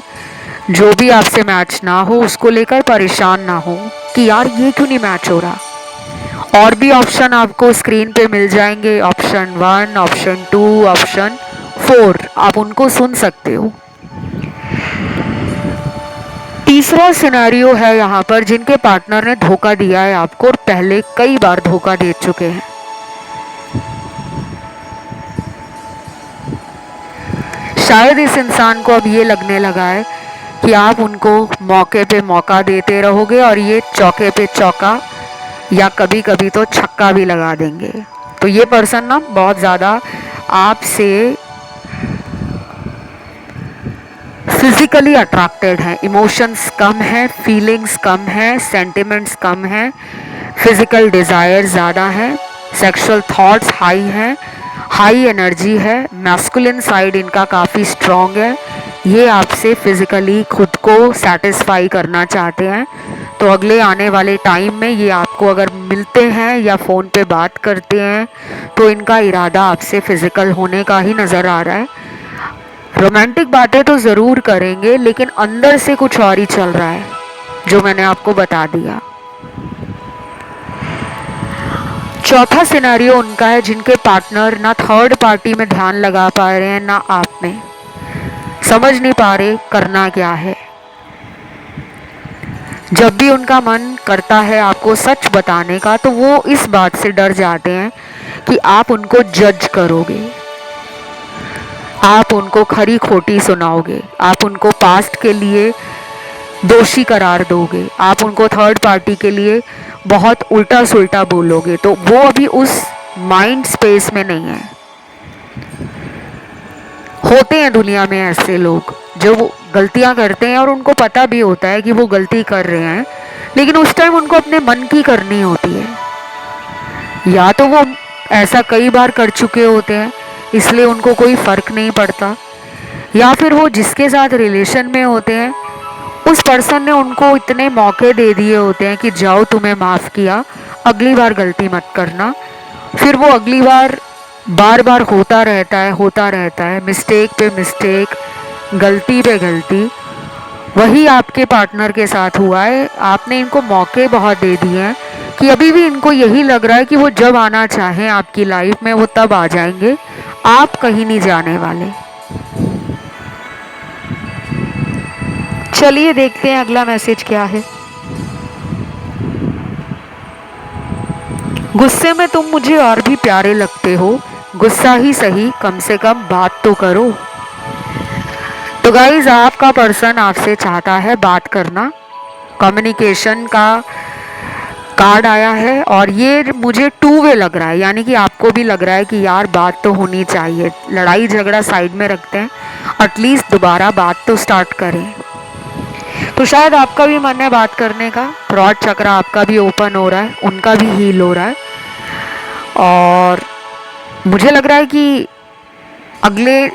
जो भी आपसे मैच ना हो उसको लेकर परेशान ना हो कि यार ये क्यों नहीं मैच हो रहा। और भी ऑप्शन आपको स्क्रीन पे मिल जाएंगे, ऑप्शन 1, ऑप्शन 2, ऑप्शन 4, आप उनको सुन सकते हो। तीसरा सिनेरियो है यहाँ पर, जिनके पार्टनर ने धोखा दिया है आपको और पहले कई बार धोखा दे चुके हैं। शायद इस इंसान को अब ये लगने लगा है कि आप उनको मौके पे मौका देते रहोगे और ये चौके पे चौका या कभी कभी तो छक्का भी लगा देंगे। तो ये पर्सन ना बहुत ज़्यादा आपसे फिजिकली अट्रैक्टेड है, इमोशंस कम है, फीलिंग्स कम है, सेंटिमेंट्स कम है, फिजिकल डिज़ायर ज़्यादा है, सेक्सुअल थॉट्स हाई हैं, हाई एनर्जी है, मैस्कुलिन साइड इनका काफ़ी स्ट्रॉन्ग है। ये आपसे फिजिकली खुद को सेटिस्फाई करना चाहते हैं। तो अगले आने वाले टाइम में ये आपको अगर मिलते हैं या फ़ोन पे बात करते हैं तो इनका इरादा आपसे फिजिकल होने का ही नज़र आ रहा है। रोमांटिक बातें तो ज़रूर करेंगे, लेकिन अंदर से कुछ और ही चल रहा है जो मैंने आपको बता दिया। चौथा सिनेरियो उनका है जिनके पार्टनर ना थर्ड पार्टी में ध्यान लगा पा रहे हैं ना आप में, समझ नहीं पा रहे करना क्या है। जब भी उनका मन करता है आपको सच बताने का तो वो इस बात से डर जाते हैं कि आप उनको जज करोगे, आप उनको खरी खोटी सुनाओगे, आप उनको पास्ट के लिए दोषी करार दोगे, आप उनको थर्ड पार्टी के लिए बहुत उल्टा सुल्टा बोलोगे। तो वो अभी उस माइंड स्पेस में नहीं है। होते हैं दुनिया में ऐसे लोग जो गलतियां करते हैं और उनको पता भी होता है कि वो गलती कर रहे हैं, लेकिन उस टाइम उनको अपने मन की करनी होती है। या तो वो ऐसा कई बार कर चुके होते हैं इसलिए उनको कोई फर्क नहीं पड़ता, या फिर वो जिसके साथ रिलेशन में होते हैं उस पर्सन ने उनको इतने मौके दे दिए होते हैं कि जाओ तुम्हें माफ़ किया, अगली बार गलती मत करना। फिर वो अगली बार बार बार होता रहता है, मिस्टेक पे मिस्टेक, गलती पे गलती। वही आपके पार्टनर के साथ हुआ है। आपने इनको मौके बहुत दे दिए हैं कि अभी भी इनको यही लग रहा है कि वो जब आना चाहें आपकी लाइफ में वो तब आ जाएंगे, आप कहीं नहीं जाने वाले। चलिए देखते हैं अगला मैसेज क्या है। गुस्से में तुम मुझे और भी प्यारे लगते हो, गुस्सा ही सही कम से कम बात तो करो। तो गाइज आपका पर्सन आपसे चाहता है बात करना, कम्युनिकेशन का कार्ड आया है और ये मुझे टू वे लग रहा है, यानी कि आपको भी लग रहा है कि यार बात तो होनी चाहिए, लड़ाई झगड़ा साइड में रखते हैं, एटलीस्ट दोबारा बात तो स्टार्ट करें। तो शायद आपका भी मन है बात करने का, थ्रॉट चक्र आपका भी ओपन हो रहा है, उनका भी हील हो रहा है। और मुझे लग रहा है कि अगले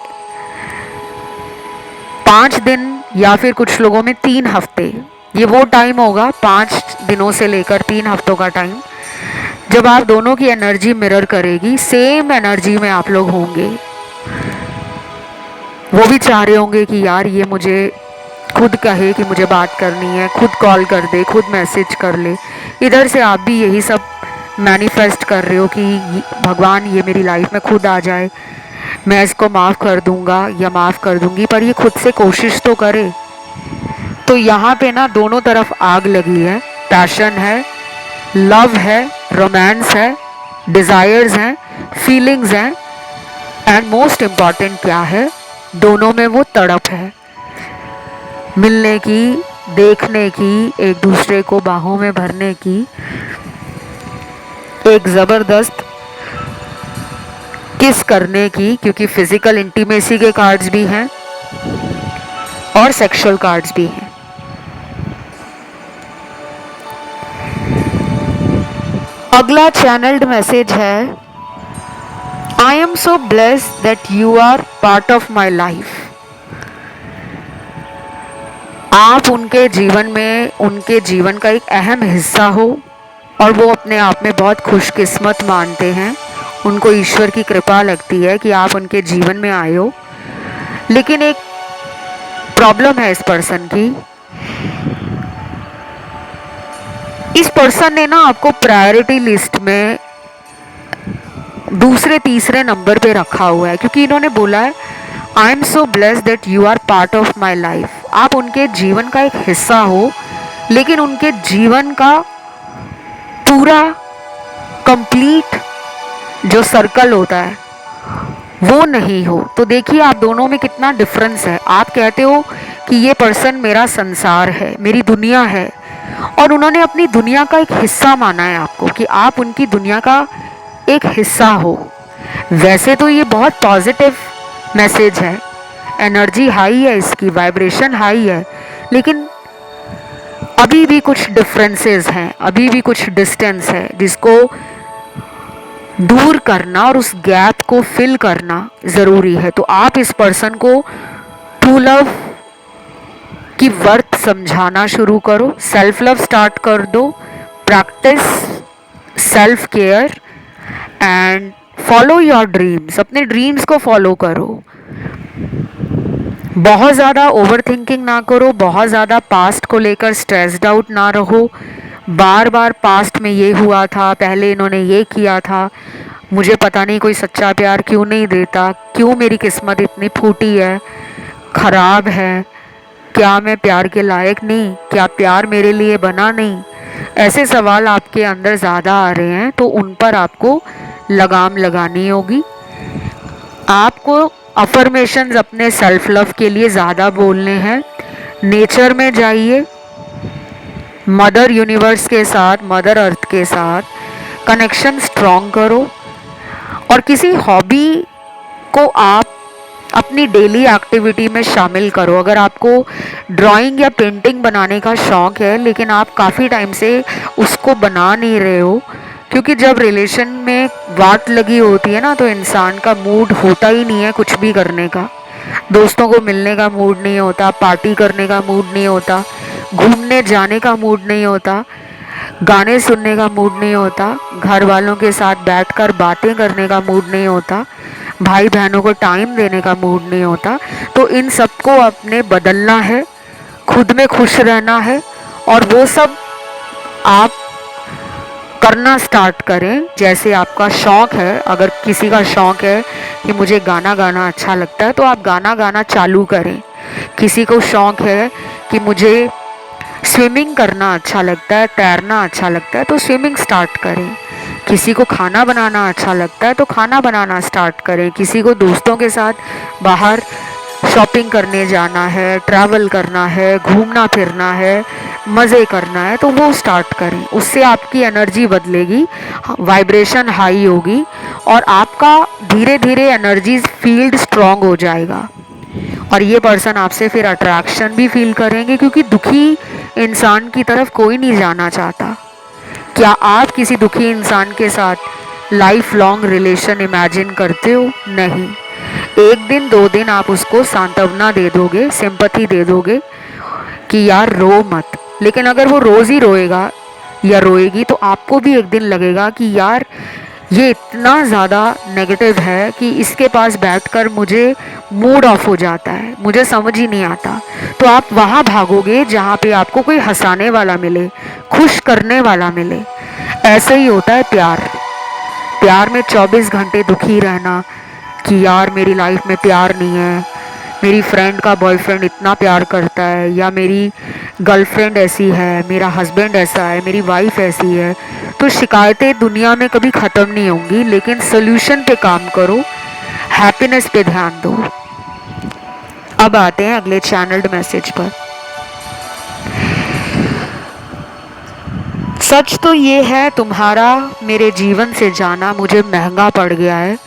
5 दिन या फिर कुछ लोगों में 3 हफ्ते, ये वो टाइम होगा 5 दिनों से लेकर 3 हफ्तों का टाइम, जब आप दोनों की एनर्जी मिरर करेगी, सेम एनर्जी में आप लोग होंगे। वो भी चाह रहे होंगे कि यार ये मुझे खुद कहे कि मुझे बात करनी है, खुद कॉल कर दे, खुद मैसेज कर ले। इधर से आप भी यही सब मैनिफेस्ट कर रहे हो कि भगवान ये मेरी लाइफ में खुद आ जाए, मैं इसको माफ़ कर दूंगा या माफ़ कर दूंगी, पर ये खुद से कोशिश तो करे। तो यहाँ पे ना दोनों तरफ आग लगी है, पैशन है, लव है, रोमांस है, डिज़ायर्स हैं, फीलिंग्स हैं, एंड मोस्ट इम्पॉर्टेंट क्या है, दोनों में वो तड़प है मिलने की, देखने की, एक दूसरे को बाहों में भरने की, एक ज़बरदस्त किस करने की, क्योंकि फिजिकल इंटीमेसी के कार्ड्स भी हैं और सेक्सुअल कार्ड्स भी हैं। अगला चैनल्ड मैसेज है, I am so blessed that you are part of my life. आप उनके जीवन में, उनके जीवन का एक अहम हिस्सा हो और वो अपने आप में बहुत खुशकिस्मत मानते हैं, उनको ईश्वर की कृपा लगती है कि आप उनके जीवन में आए हो। लेकिन एक प्रॉब्लम है इस पर्सन की, इस पर्सन ने ना आपको प्रायोरिटी लिस्ट में दूसरे तीसरे नंबर पे रखा हुआ है, क्योंकि इन्होंने बोला है I am so blessed that you are part of my life. आप उनके जीवन का एक हिस्सा हो, लेकिन उनके जीवन का पूरा कंप्लीट जो सर्कल होता है वो नहीं हो। तो देखिए आप दोनों में कितना डिफरेंस है। आप कहते हो कि ये पर्सन मेरा संसार है, मेरी दुनिया है, और उन्होंने अपनी दुनिया का एक हिस्सा माना है आपको, कि आप उनकी दुनिया का एक हिस्सा हो। वैसे तो ये बहुत पॉजिटिव मैसेज है, एनर्जी हाई है इसकी, वाइब्रेशन हाई है, लेकिन अभी भी कुछ डिफरेंसेस हैं, अभी भी कुछ डिस्टेंस है जिसको दूर करना और उस गैप को फिल करना ज़रूरी है। तो आप इस पर्सन को ट्रू लव की वर्थ समझाना शुरू करो, सेल्फ लव स्टार्ट कर दो, practice self care and follow your dreams. अपने ड्रीम्स को फॉलो करो, बहुत ज़्यादा ओवर थिंकिंग ना करो, बहुत ज़्यादा पास्ट को लेकर स्ट्रेस्ड आउट ना रहो, बार बार पास्ट में ये हुआ था, पहले इन्होंने ये किया था, मुझे पता नहीं कोई सच्चा प्यार क्यों नहीं देता, क्यों मेरी किस्मत इतनी फूटी है, खराब है, क्या मैं प्यार के लायक नहीं, क्या प्यार मेरे लिए बना नहीं। ऐसे सवाल आपके अंदर ज़्यादा आ रहे हैं तो उन पर आपको लगाम लगानी होगी। आपको अफर्मेशंस अपने सेल्फ लव के लिए ज़्यादा बोलने हैं। नेचर में जाइए, मदर यूनिवर्स के साथ, मदर अर्थ के साथ कनेक्शन स्ट्रॉन्ग करो, और किसी हॉबी को आप अपनी डेली एक्टिविटी में शामिल करो। अगर आपको ड्राइंग या पेंटिंग बनाने का शौक़ है लेकिन आप काफ़ी टाइम से उसको बना नहीं रहे हो, क्योंकि जब रिलेशन में वाट लगी होती है ना तो इंसान का मूड होता ही नहीं है कुछ भी करने का। दोस्तों को मिलने का मूड नहीं होता, पार्टी करने का मूड नहीं होता, घूमने जाने का मूड नहीं होता, गाने सुनने का मूड नहीं होता, घर वालों के साथ बैठकर बातें करने का मूड नहीं होता, भाई बहनों को टाइम देने का मूड नहीं होता। तो इन सबको अपने बदलना है, खुद में खुश रहना है, और वो सब आप करना स्टार्ट करें। जैसे आपका शौक़ है, अगर किसी का शौक़ है कि मुझे गाना गाना अच्छा लगता है तो आप गाना गाना चालू करें। किसी को शौक़ है कि मुझे स्विमिंग करना अच्छा लगता है, तैरना अच्छा लगता है, तो स्विमिंग स्टार्ट करें। किसी को खाना बनाना अच्छा लगता है तो खाना बनाना स्टार्ट करें। किसी को दोस्तों के साथ बाहर शॉपिंग करने जाना है, ट्रैवल करना है, घूमना फिरना है, मज़े करना है, तो वो स्टार्ट करें। उससे आपकी एनर्जी बदलेगी, वाइब्रेशन हाई होगी, और आपका धीरे धीरे एनर्जी फील्ड स्ट्रॉन्ग हो जाएगा। और ये पर्सन आपसे फिर अट्रैक्शन भी फील करेंगे, क्योंकि दुखी इंसान की तरफ कोई नहीं जाना चाहता। क्या आप किसी दुखी इंसान के साथ लाइफ लॉन्ग रिलेशन इमेजिन करते हो? नहीं। एक दिन 2 दिन आप उसको सांत्वना दे दोगे, सिंपैथी दे दोगे कि यार रो मत, लेकिन अगर वो रोज़ ही रोएगा या रोएगी तो आपको भी एक दिन लगेगा कि यार ये इतना ज़्यादा नेगेटिव है कि इसके पास बैठकर मुझे मूड ऑफ हो जाता है, मुझे समझ ही नहीं आता। तो आप वहाँ भागोगे जहाँ पे आपको कोई हंसाने वाला मिले, खुश करने वाला मिले। ऐसे ही होता है प्यार। प्यार में 24 घंटे दुखी रहना कि यार मेरी लाइफ में प्यार नहीं है, मेरी फ्रेंड का बॉयफ्रेंड इतना प्यार करता है, या मेरी गर्लफ्रेंड ऐसी है, मेरा हस्बैंड ऐसा है, मेरी वाइफ ऐसी है, तो शिकायतें दुनिया में कभी ख़त्म नहीं होंगी। लेकिन सोल्यूशन पे काम करो, हैप्पीनेस पे ध्यान दो। अब आते हैं अगले चैनल्ड मैसेज पर। सच तो ये है तुम्हारा मेरे जीवन से जाना मुझे महंगा पड़ गया है,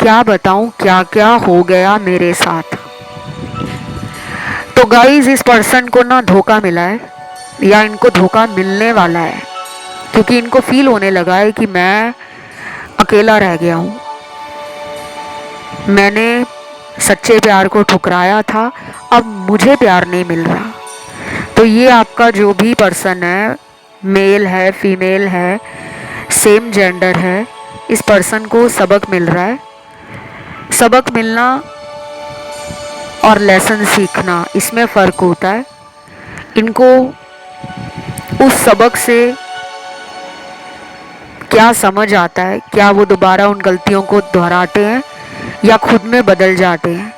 क्या बताऊं क्या क्या हो गया मेरे साथ। तो गाइस, इस पर्सन को ना धोखा मिला है, या इनको धोखा मिलने वाला है, क्योंकि इनको फील होने लगा है कि मैं अकेला रह गया हूँ, मैंने सच्चे प्यार को ठुकराया था, अब मुझे प्यार नहीं मिल रहा। तो ये आपका जो भी पर्सन है, मेल है, फीमेल है, सेम जेंडर है, इस पर्सन को सबक मिल रहा है। सबक मिलना और लेसन सीखना, इसमें फ़र्क होता है। इनको उस सबक से क्या समझ आता है, क्या वो दोबारा उन गलतियों को दोहराते हैं या खुद में बदल जाते हैं,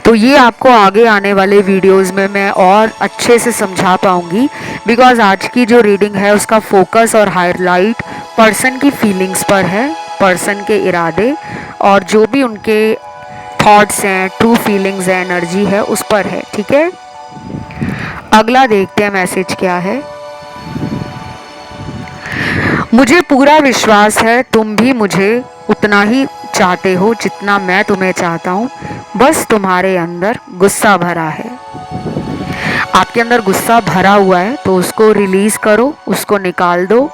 तो ये आपको आगे आने वाले वीडियोस में मैं और अच्छे से समझा पाऊँगी। बिकॉज आज की जो रीडिंग है उसका फोकस और हाईलाइट पर्सन की फीलिंग्स पर है, पर्सन के इरादे और जो भी उनके थॉट्स हैं, ट्रू फीलिंग्स हैं, एनर्जी है, उस पर है। ठीक है, अगला देखते हैं मैसेज क्या है। मुझे पूरा विश्वास है तुम भी मुझे उतना ही चाहते हो जितना मैं तुम्हें चाहता हूँ, बस तुम्हारे अंदर गुस्सा भरा है। आपके अंदर गुस्सा भरा हुआ है तो उसको रिलीज़ करो, उसको निकाल दो,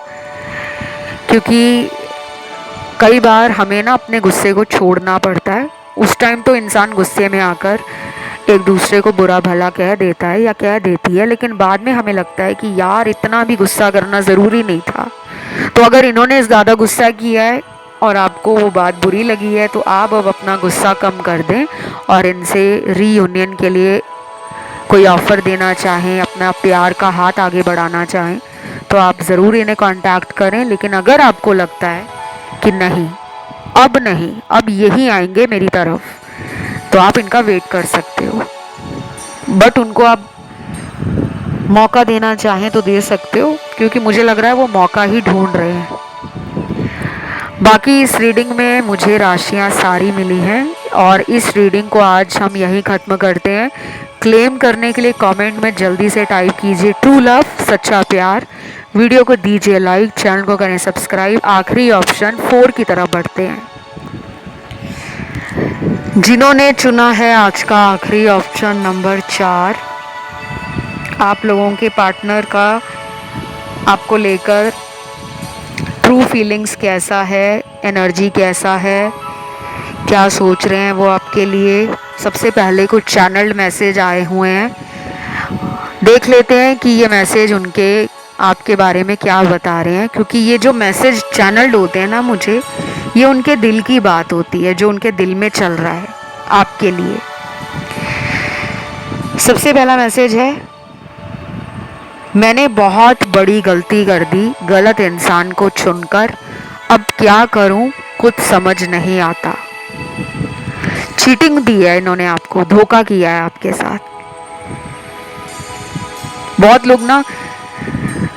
क्योंकि कई बार हमें ना अपने गुस्से को छोड़ना पड़ता है। उस टाइम तो इंसान गुस्से में आकर एक दूसरे को बुरा भला कह देता है या कह देती है, लेकिन बाद में हमें लगता है कि यार इतना भी गुस्सा करना ज़रूरी नहीं था। तो अगर इन्होंने ज़्यादा गुस्सा किया है और आपको वो बात बुरी लगी है तो आप अब अपना गुस्सा कम कर दें और इनसे रीयूनियन के लिए कोई ऑफ़र देना चाहें, अपना प्यार का हाथ आगे बढ़ाना चाहें, तो आप ज़रूर इन्हें कांटेक्ट करें। लेकिन अगर आपको लगता है कि नहीं, अब यही आएंगे मेरी तरफ, तो आप इनका वेट कर सकते हो। बट उनको आप मौका देना चाहें तो दे सकते हो, क्योंकि मुझे लग रहा है वो मौका ही ढूंढ रहे हैं। बाकी इस रीडिंग में मुझे राशियां सारी मिली हैं और इस रीडिंग को आज हम यहीं ख़त्म करते हैं। क्लेम करने के लिए कमेंट में जल्दी से टाइप कीजिए ट्रू लव, सच्चा प्यार। वीडियो को दीजिए लाइक, चैनल को करें सब्सक्राइब। आखिरी ऑप्शन 4 की तरफ बढ़ते हैं। जिन्होंने चुना है आज का आखिरी ऑप्शन नंबर 4, आप लोगों के पार्टनर का आपको लेकर ट्रू फीलिंग्स कैसा है, एनर्जी कैसा है, क्या सोच रहे हैं वो आपके लिए। सबसे पहले कुछ चैनल्ड मैसेज आए हुए हैं, देख लेते हैं कि ये मैसेज उनके आपके बारे में क्या बता रहे हैं। क्योंकि ये जो मैसेज चैनल्ड होते हैं ना, मुझे ये उनके दिल की बात होती है, जो उनके दिल में चल रहा है आपके लिए। सबसे पहला मैसेज है, मैंने बहुत बड़ी गलती कर दी गलत इंसान को चुनकर, अब क्या करूं कुछ समझ नहीं आता। चीटिंग दी है इन्होंने आपको, धोखा किया है आपके साथ। बहुत लोग ना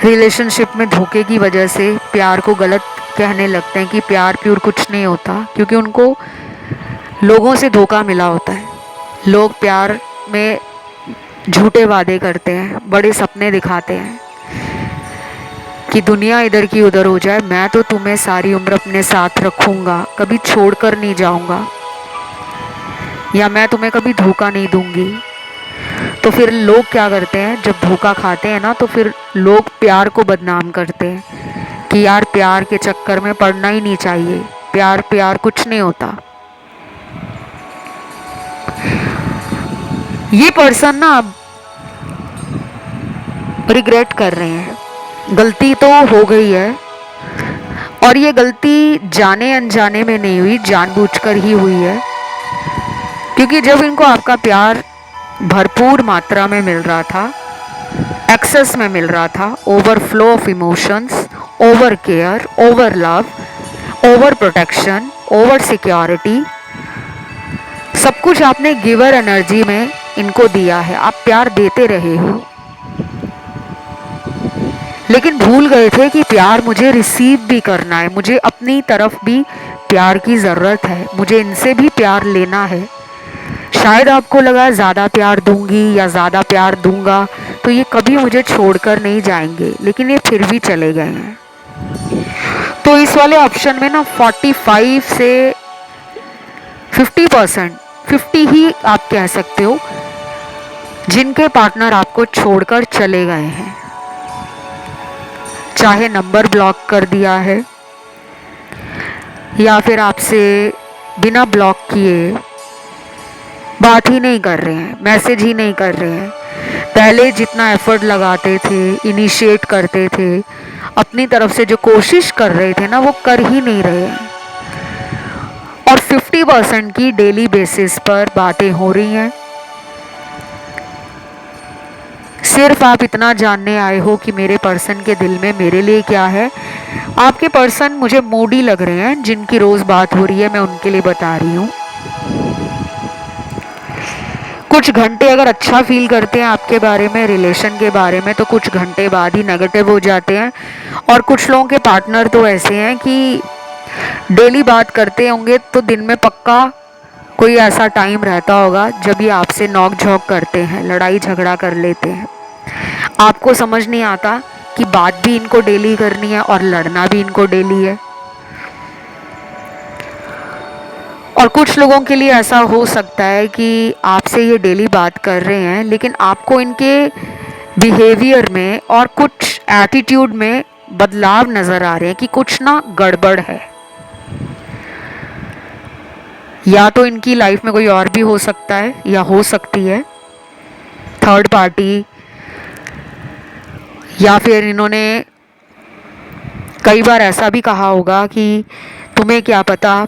रिलेशनशिप में धोखे की वजह से प्यार को गलत कहने लगते हैं कि प्यार प्यूर कुछ नहीं होता, क्योंकि उनको लोगों से धोखा मिला होता है। लोग प्यार में झूठे वादे करते हैं, बड़े सपने दिखाते हैं कि दुनिया इधर की उधर हो जाए, मैं तो तुम्हें सारी उम्र अपने साथ रखूंगा, कभी छोड़कर नहीं जाऊंगा, या मैं तुम्हें कभी धोखा नहीं दूंगी। तो फिर लोग क्या करते हैं, जब धोखा खाते हैं ना, तो फिर लोग प्यार को बदनाम करते हैं कि यार प्यार के चक्कर में पड़ना ही नहीं चाहिए, प्यार प्यार कुछ नहीं होता। ये पर्सन ना अब रिग्रेट कर रहे हैं, गलती तो हो गई है और ये गलती जाने अनजाने में नहीं हुई, जानबूझकर ही हुई है। क्योंकि जब इनको आपका प्यार भरपूर मात्रा में मिल रहा था, एक्सेस में मिल रहा था, overflow of emotions, over care, over love, over protection, over security, सब कुछ आपने गिवर एनर्जी में इनको दिया है। आप प्यार देते रहे हो, लेकिन भूल गए थे कि प्यार मुझे रिसीव भी करना है, मुझे अपनी तरफ भी प्यार की ज़रूरत है, मुझे इनसे भी प्यार लेना है। शायद आपको लगा ज़्यादा प्यार दूंगी या ज़्यादा प्यार दूंगा तो ये कभी मुझे छोड़कर नहीं जाएंगे, लेकिन ये फिर भी चले गए हैं। तो इस वाले ऑप्शन में ना 45 से 50%, 50 ही आप कह सकते हो, जिनके पार्टनर आपको छोड़कर चले गए हैं। चाहे नंबर ब्लॉक कर दिया है या फिर आपसे बिना ब्लॉक किए बात ही नहीं कर रहे हैं, मैसेज ही नहीं कर रहे हैं। पहले जितना एफर्ट लगाते थे, इनिशिएट करते थे, अपनी तरफ से जो कोशिश कर रहे थे ना, वो कर ही नहीं रहे हैं। और 50% की डेली बेसिस पर बातें हो रही हैं। सिर्फ आप इतना जानने आए हो कि मेरे पर्सन के दिल में मेरे लिए क्या है। आपके पर्सन मुझे मूडी लग रहे हैं, जिनकी रोज बात हो रही है, मैं उनके लिए बता रही हूँ। कुछ घंटे अगर अच्छा फील करते हैं आपके बारे में, रिलेशन के बारे में, तो कुछ घंटे बाद ही नेगेटिव हो जाते हैं। और कुछ लोगों के पार्टनर तो ऐसे हैं कि डेली बात करते होंगे तो दिन में पक्का कोई ऐसा टाइम रहता होगा जब ये आपसे नोक झोंक करते हैं, लड़ाई झगड़ा कर लेते हैं। आपको समझ नहीं आता कि बात भी इनको डेली करनी है और लड़ना भी इनको डेली है। और कुछ लोगों के लिए ऐसा हो सकता है कि आपसे ये डेली बात कर रहे हैं, लेकिन आपको इनके बिहेवियर में और कुछ एटीट्यूड में बदलाव नज़र आ रहे हैं कि कुछ ना गड़बड़ है। या तो इनकी लाइफ में कोई और भी हो सकता है, या हो सकती है थर्ड पार्टी, या फिर इन्होंने कई बार ऐसा भी कहा होगा कि तुम्हें क्या पता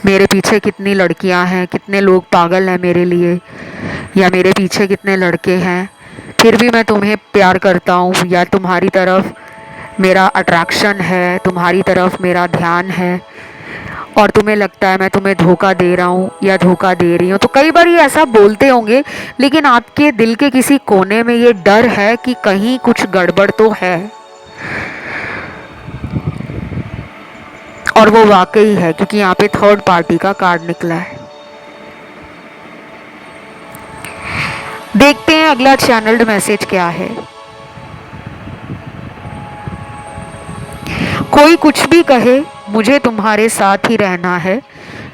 मेरे पीछे कितनी लड़कियां हैं, कितने लोग पागल हैं मेरे लिए, या मेरे पीछे कितने लड़के हैं, फिर भी मैं तुम्हें प्यार करता हूँ, या तुम्हारी तरफ मेरा अट्रैक्शन है, तुम्हारी तरफ मेरा ध्यान है और तुम्हें लगता है मैं तुम्हें धोखा दे रहा हूँ या धोखा दे रही हूँ। तो कई बार ये ऐसा बोलते होंगे, लेकिन आपके दिल के किसी कोने में ये डर है कि कहीं कुछ गड़बड़ तो है। और वो वाकई है, क्योंकि यहाँ पे थर्ड पार्टी का कार्ड निकला है। देखते हैं अगला चैनल्ड मैसेज क्या है। कोई कुछ भी कहे, मुझे तुम्हारे साथ ही रहना है,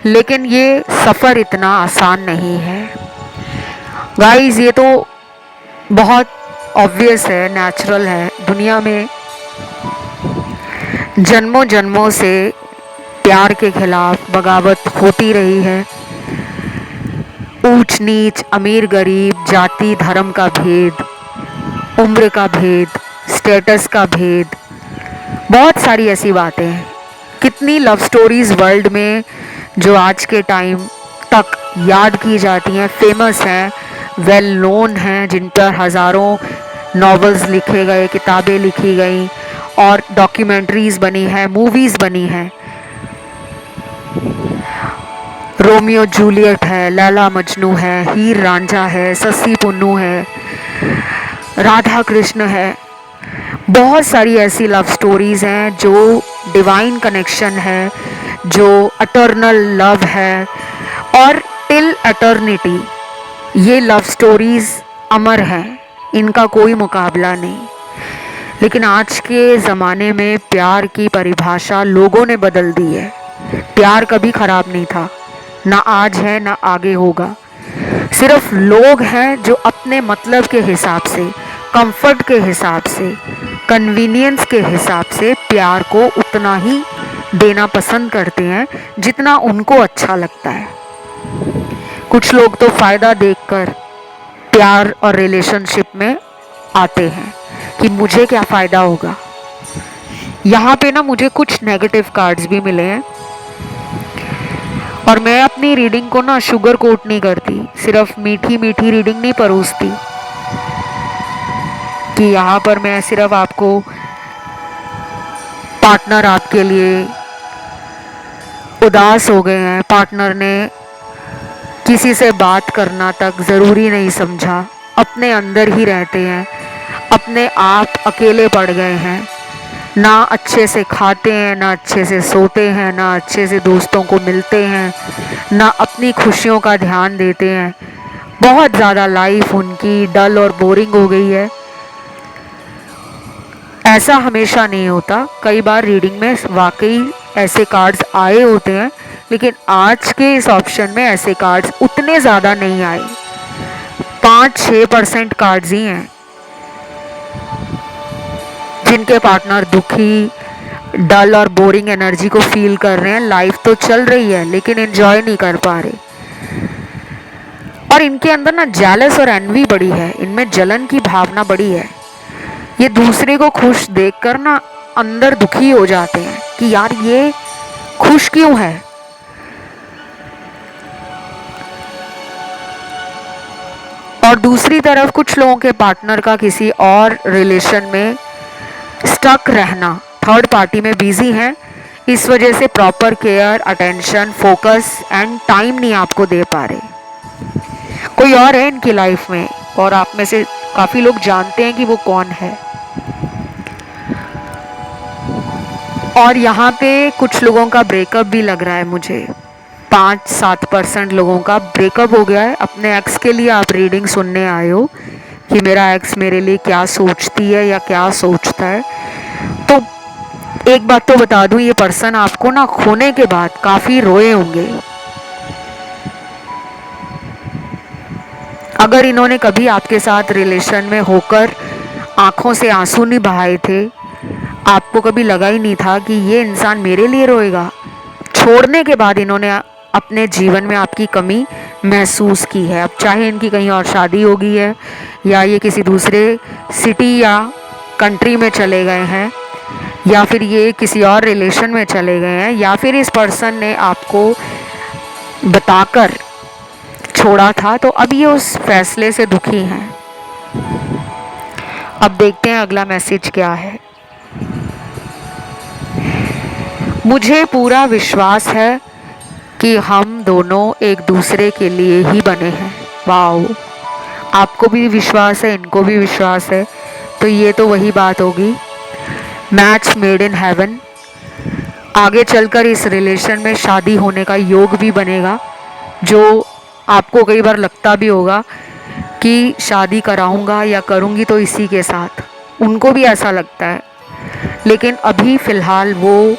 लेकिन ये सफ़र इतना आसान नहीं है। गाइस, ये तो बहुत ऑब्वियस है, नेचुरल है। दुनिया में जन्मों जन्मों से प्यार के खिलाफ बगावत होती रही है। ऊंच नीच, अमीर गरीब, जाति धर्म का भेद, उम्र का भेद, स्टेटस का भेद, बहुत सारी ऐसी बातें हैं। कितनी लव स्टोरीज वर्ल्ड में जो आज के टाइम तक याद की जाती हैं, फेमस हैं, वेल नोन हैं, जिन पर हज़ारों नॉवेल्स लिखे गए, किताबें लिखी गई और डॉक्यूमेंट्रीज बनी है, मूवीज़ बनी हैं। रोमियो जूलियट है, लैला मजनू है, हीर रांझा है, सस्सी पुन्नू है, राधा कृष्ण है। बहुत सारी ऐसी लव स्टोरीज़ हैं जो डिवाइन कनेक्शन है, जो अटर्नल लव है और टिल एटर्निटी ये लव स्टोरीज़ अमर हैं, इनका कोई मुकाबला नहीं। लेकिन आज के ज़माने में प्यार की परिभाषा लोगों ने बदल दी है। प्यार कभी ख़राब नहीं था, ना आज है ना आगे होगा। सिर्फ लोग हैं जो अपने मतलब के हिसाब से, कंफर्ट के हिसाब से, कन्वीनियंस के हिसाब से प्यार को उतना ही देना पसंद करते हैं जितना उनको अच्छा लगता है। कुछ लोग तो फ़ायदा देखकर प्यार और रिलेशनशिप में आते हैं कि मुझे क्या फ़ायदा होगा। यहाँ पे ना मुझे कुछ नेगेटिव कार्ड्स भी मिले हैं और मैं अपनी रीडिंग को ना शुगर कोट नहीं करती, सिर्फ मीठी मीठी रीडिंग नहीं परोसती कि यहाँ पर मैं सिर्फ आपको पार्टनर आपके लिए उदास हो गए हैं, पार्टनर ने किसी से बात करना तक ज़रूरी नहीं समझा, अपने अंदर ही रहते हैं, अपने आप अकेले पड़ गए हैं, ना अच्छे से खाते हैं, ना अच्छे से सोते हैं, ना अच्छे से दोस्तों को मिलते हैं, ना अपनी खुशियों का ध्यान देते हैं। बहुत ज़्यादा लाइफ उनकी डल और बोरिंग हो गई है। ऐसा हमेशा नहीं होता, कई बार रीडिंग में वाकई ऐसे कार्ड्स आए होते हैं, लेकिन आज के इस ऑप्शन में ऐसे कार्ड्स उतने ज़्यादा नहीं आए। 5-6% कार्ड्स ही हैं जिनके पार्टनर दुखी, डल और बोरिंग एनर्जी को फील कर रहे हैं। लाइफ तो चल रही है लेकिन एंजॉय नहीं कर पा रहे। और इनके अंदर ना जेलस और एनवी बड़ी है, इनमें जलन की भावना बड़ी है। ये दूसरे को खुश देखकर ना अंदर दुखी हो जाते हैं कि यार ये खुश क्यों है। और दूसरी तरफ कुछ लोगों के पार्टनर का किसी और रिलेशन में स्टक रहना, थर्ड पार्टी में बिजी हैं, इस वजह से proper care, attention, focus and time नहीं आपको दे पा रहे। कोई और है इनकी लाइफ में और आप में से काफ़ी लोग जानते हैं कि वो कौन है। और यहाँ पे कुछ लोगों का ब्रेकअप भी लग रहा है मुझे। 5-7% लोगों का ब्रेकअप हो गया है। अपने एक्स के लिए आप रीडिंग सुनने आए हो कि मेरा एक्स मेरे लिए क्या सोचती है या क्या सोचता है। तो एक बात तो बता दूं, ये पर्सन आपको ना खोने के बाद काफ़ी रोए होंगे। अगर इन्होंने कभी आपके साथ रिलेशन में होकर आंखों से आंसू नहीं बहाए थे, आपको कभी लगा ही नहीं था कि ये इंसान मेरे लिए रोएगा। छोड़ने के बाद इन्होंने अपने जीवन में आपकी कमी महसूस की है। अब चाहे इनकी कहीं और शादी हो गई है या ये किसी दूसरे सिटी या कंट्री में चले गए हैं या फिर ये किसी और रिलेशन में चले गए हैं या फिर इस पर्सन ने आपको बताकर छोड़ा था, तो अब ये उस फैसले से दुखी हैं। अब देखते हैं अगला मैसेज क्या है। मुझे पूरा विश्वास है कि हम दोनों एक दूसरे के लिए ही बने हैं। वाओ, आपको भी विश्वास है, इनको भी विश्वास है, तो ये तो वही बात होगी, मैच मेड इन हेवन। आगे चलकर इस रिलेशन में शादी होने का योग भी बनेगा, जो आपको कई बार लगता भी होगा कि शादी कराऊंगा या करूंगी तो इसी के साथ, उनको भी ऐसा लगता है। लेकिन अभी फ़िलहाल वो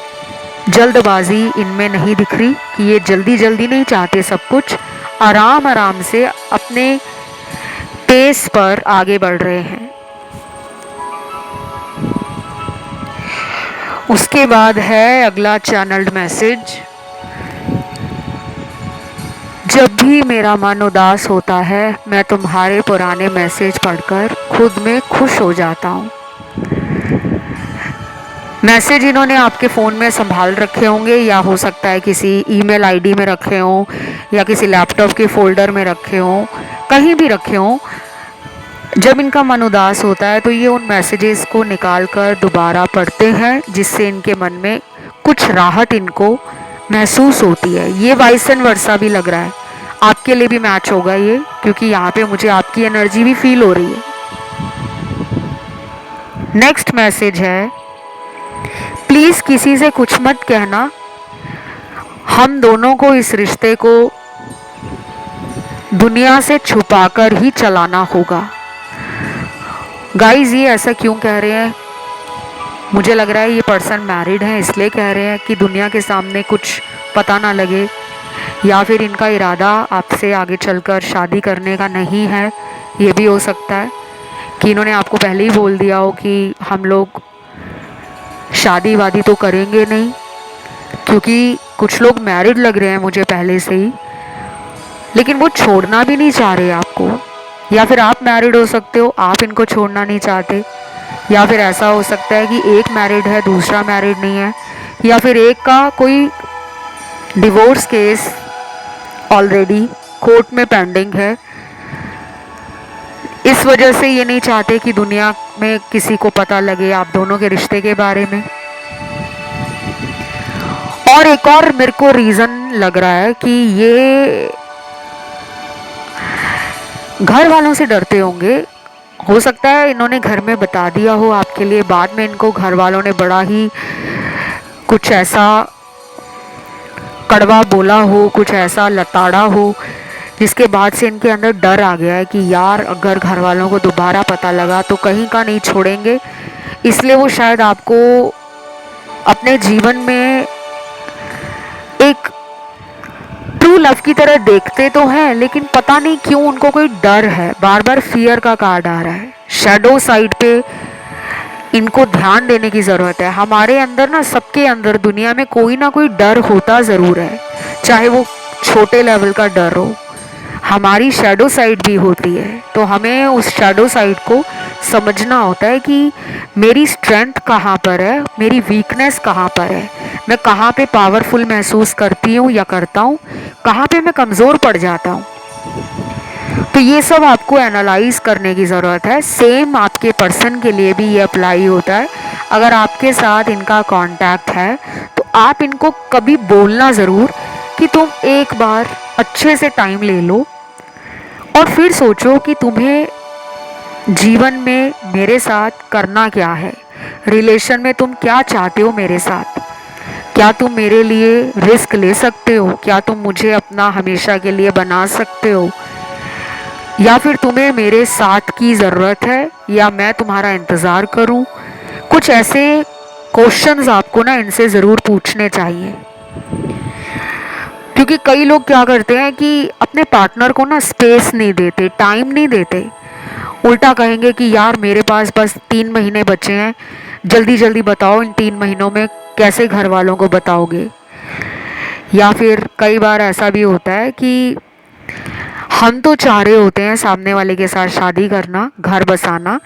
जल्दबाजी इनमें नहीं दिख रही कि ये जल्दी जल्दी नहीं चाहते, सब कुछ आराम आराम से अपने पेस पर आगे बढ़ रहे हैं। उसके बाद है अगला चैनल्ड मैसेज। जब भी मेरा मन उदास होता है मैं तुम्हारे पुराने मैसेज पढ़कर खुद में खुश हो जाता हूँ। मैसेज इन्होंने आपके फ़ोन में संभाल रखे होंगे, या हो सकता है किसी ईमेल आईडी में रखे हों, या किसी लैपटॉप के फोल्डर में रखे हों, कहीं भी रखे हों। जब इनका मन उदास होता है तो ये उन मैसेजेस को निकाल कर दोबारा पढ़ते हैं, जिससे इनके मन में कुछ राहत इनको महसूस होती है। ये वाइस एंड वर्सा भी लग रहा है, आपके लिए भी मैच होगा ये, क्योंकि यहाँ पे मुझे आपकी एनर्जी भी फील हो रही है। नेक्स्ट मैसेज है, प्लीज़ किसी से कुछ मत कहना, हम दोनों को इस रिश्ते को दुनिया से छुपाकर ही चलाना होगा। गाइस, ये ऐसा क्यों कह रहे हैं? मुझे लग रहा है ये पर्सन मैरिड है, इसलिए कह रहे हैं कि दुनिया के सामने कुछ पता ना लगे, या फिर इनका इरादा आपसे आगे चलकर शादी करने का नहीं है। ये भी हो सकता है कि इन्होंने आपको पहले ही बोल दिया हो कि हम लोग शादी वादी तो करेंगे नहीं, क्योंकि कुछ लोग मैरिड लग रहे हैं मुझे पहले से ही, लेकिन वो छोड़ना भी नहीं चाह रहे आपको। या फिर आप मैरिड हो सकते हो, आप इनको छोड़ना नहीं चाहते, या फिर ऐसा हो सकता है कि एक मैरिड है दूसरा मैरिड नहीं है, या फिर एक का कोई डिवोर्स केस ऑलरेडी कोर्ट में पेंडिंग है। इस वजह से ये नहीं चाहते कि दुनिया में किसी को पता लगे आप दोनों के रिश्ते के बारे में। और एक और मेरे को रीज़न लग रहा है कि ये घर वालों से डरते होंगे। हो सकता है इन्होंने घर में बता दिया हो आपके लिए, बाद में इनको घर वालों ने बड़ा ही कुछ ऐसा कड़वा बोला हो, कुछ ऐसा लताड़ा हो, जिसके बाद से इनके अंदर डर आ गया है कि यार अगर घर वालों को दोबारा पता लगा तो कहीं का नहीं छोड़ेंगे। इसलिए वो शायद आपको अपने जीवन में एक ट्रू लव की तरह देखते तो हैं, लेकिन पता नहीं क्यों उनको कोई डर है, बार बार फियर का कार्ड आ रहा है। शैडो साइड पे इनको ध्यान देने की ज़रूरत है। हमारे अंदर ना, सबके अंदर दुनिया में कोई ना कोई डर होता ज़रूर है, चाहे वो छोटे लेवल का डर हो। हमारी शैडो साइड भी होती है, तो हमें उस शैडो साइड को समझना होता है कि मेरी स्ट्रेंथ कहाँ पर है, मेरी वीकनेस कहाँ पर है, मैं कहाँ पे पावरफुल महसूस करती हूँ या करता हूँ, कहाँ पे मैं कमज़ोर पड़ जाता हूँ। तो ये सब आपको एनालाइज करने की ज़रूरत है। सेम आपके पर्सन के लिए भी ये अप्लाई होता है। अगर आपके साथ इनका कांटेक्ट है तो आप इनको कभी बोलना ज़रूर कि तुम एक बार अच्छे से टाइम ले लो और फिर सोचो कि तुम्हें जीवन में मेरे साथ करना क्या है, रिलेशन में तुम क्या चाहते हो मेरे साथ। क्या तुम मेरे लिए रिस्क ले सकते हो? क्या तुम मुझे अपना हमेशा के लिए बना सकते हो? या फिर तुम्हें मेरे साथ की ज़रूरत है, या मैं तुम्हारा इंतज़ार करूं? कुछ ऐसे क्वेश्चंस आपको ना इनसे ज़रूर पूछने चाहिए, क्योंकि कई लोग क्या करते हैं कि अपने पार्टनर को ना स्पेस नहीं देते, टाइम नहीं देते। उल्टा कहेंगे कि यार मेरे पास बस 3 महीने बचे हैं, जल्दी जल्दी बताओ इन 3 महीनों में कैसे घर वालों को बताओगे। या फिर कई बार ऐसा भी होता है कि हम तो चाह रहे होते हैं सामने वाले के साथ शादी करना, घर बसाना,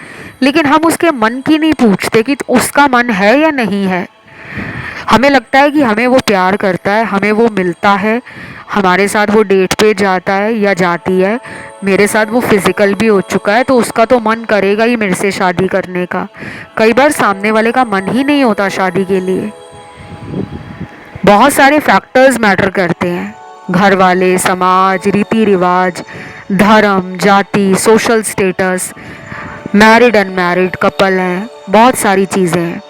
लेकिन हम उसके मन की नहीं पूछते कि उसका मन है या नहीं है। हमें लगता है कि हमें वो प्यार करता है, हमें वो मिलता है, हमारे साथ वो डेट पे जाता है या जाती है, मेरे साथ वो फिज़िकल भी हो चुका है, तो उसका तो मन करेगा ही मेरे से शादी करने का। कई बार सामने वाले का मन ही नहीं होता शादी के लिए। बहुत सारे फैक्टर्स मैटर करते हैं, घर वाले, समाज, रीति रिवाज, धर्म, जाति, social status, married unmarried couple हैं, बहुत सारी चीज़ें हैं।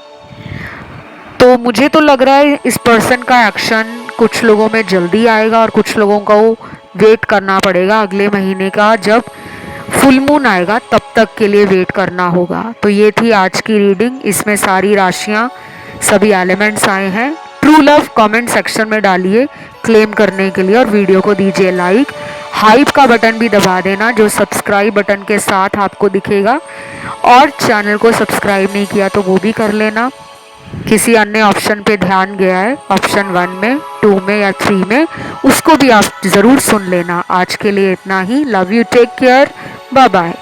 तो मुझे तो लग रहा है इस पर्सन का एक्शन कुछ लोगों में जल्दी आएगा और कुछ लोगों को वेट करना पड़ेगा अगले महीने का, जब फुल मून आएगा तब तक के लिए वेट करना होगा। तो ये थी आज की रीडिंग, इसमें सारी राशियाँ, सभी एलिमेंट्स आए हैं। ट्रू लव कमेंट सेक्शन में डालिए क्लेम करने के लिए और वीडियो को दीजिए लाइक। हाइप का बटन भी दबा देना जो सब्सक्राइब बटन के साथ आपको दिखेगा, और चैनल को सब्सक्राइब नहीं किया तो वो भी कर लेना। किसी अन्य ऑप्शन पे ध्यान गया है, ऑप्शन 1 में, 2 में या 3 में, उसको भी आप ज़रूर सुन लेना। आज के लिए इतना ही। Love you, take care, bye bye.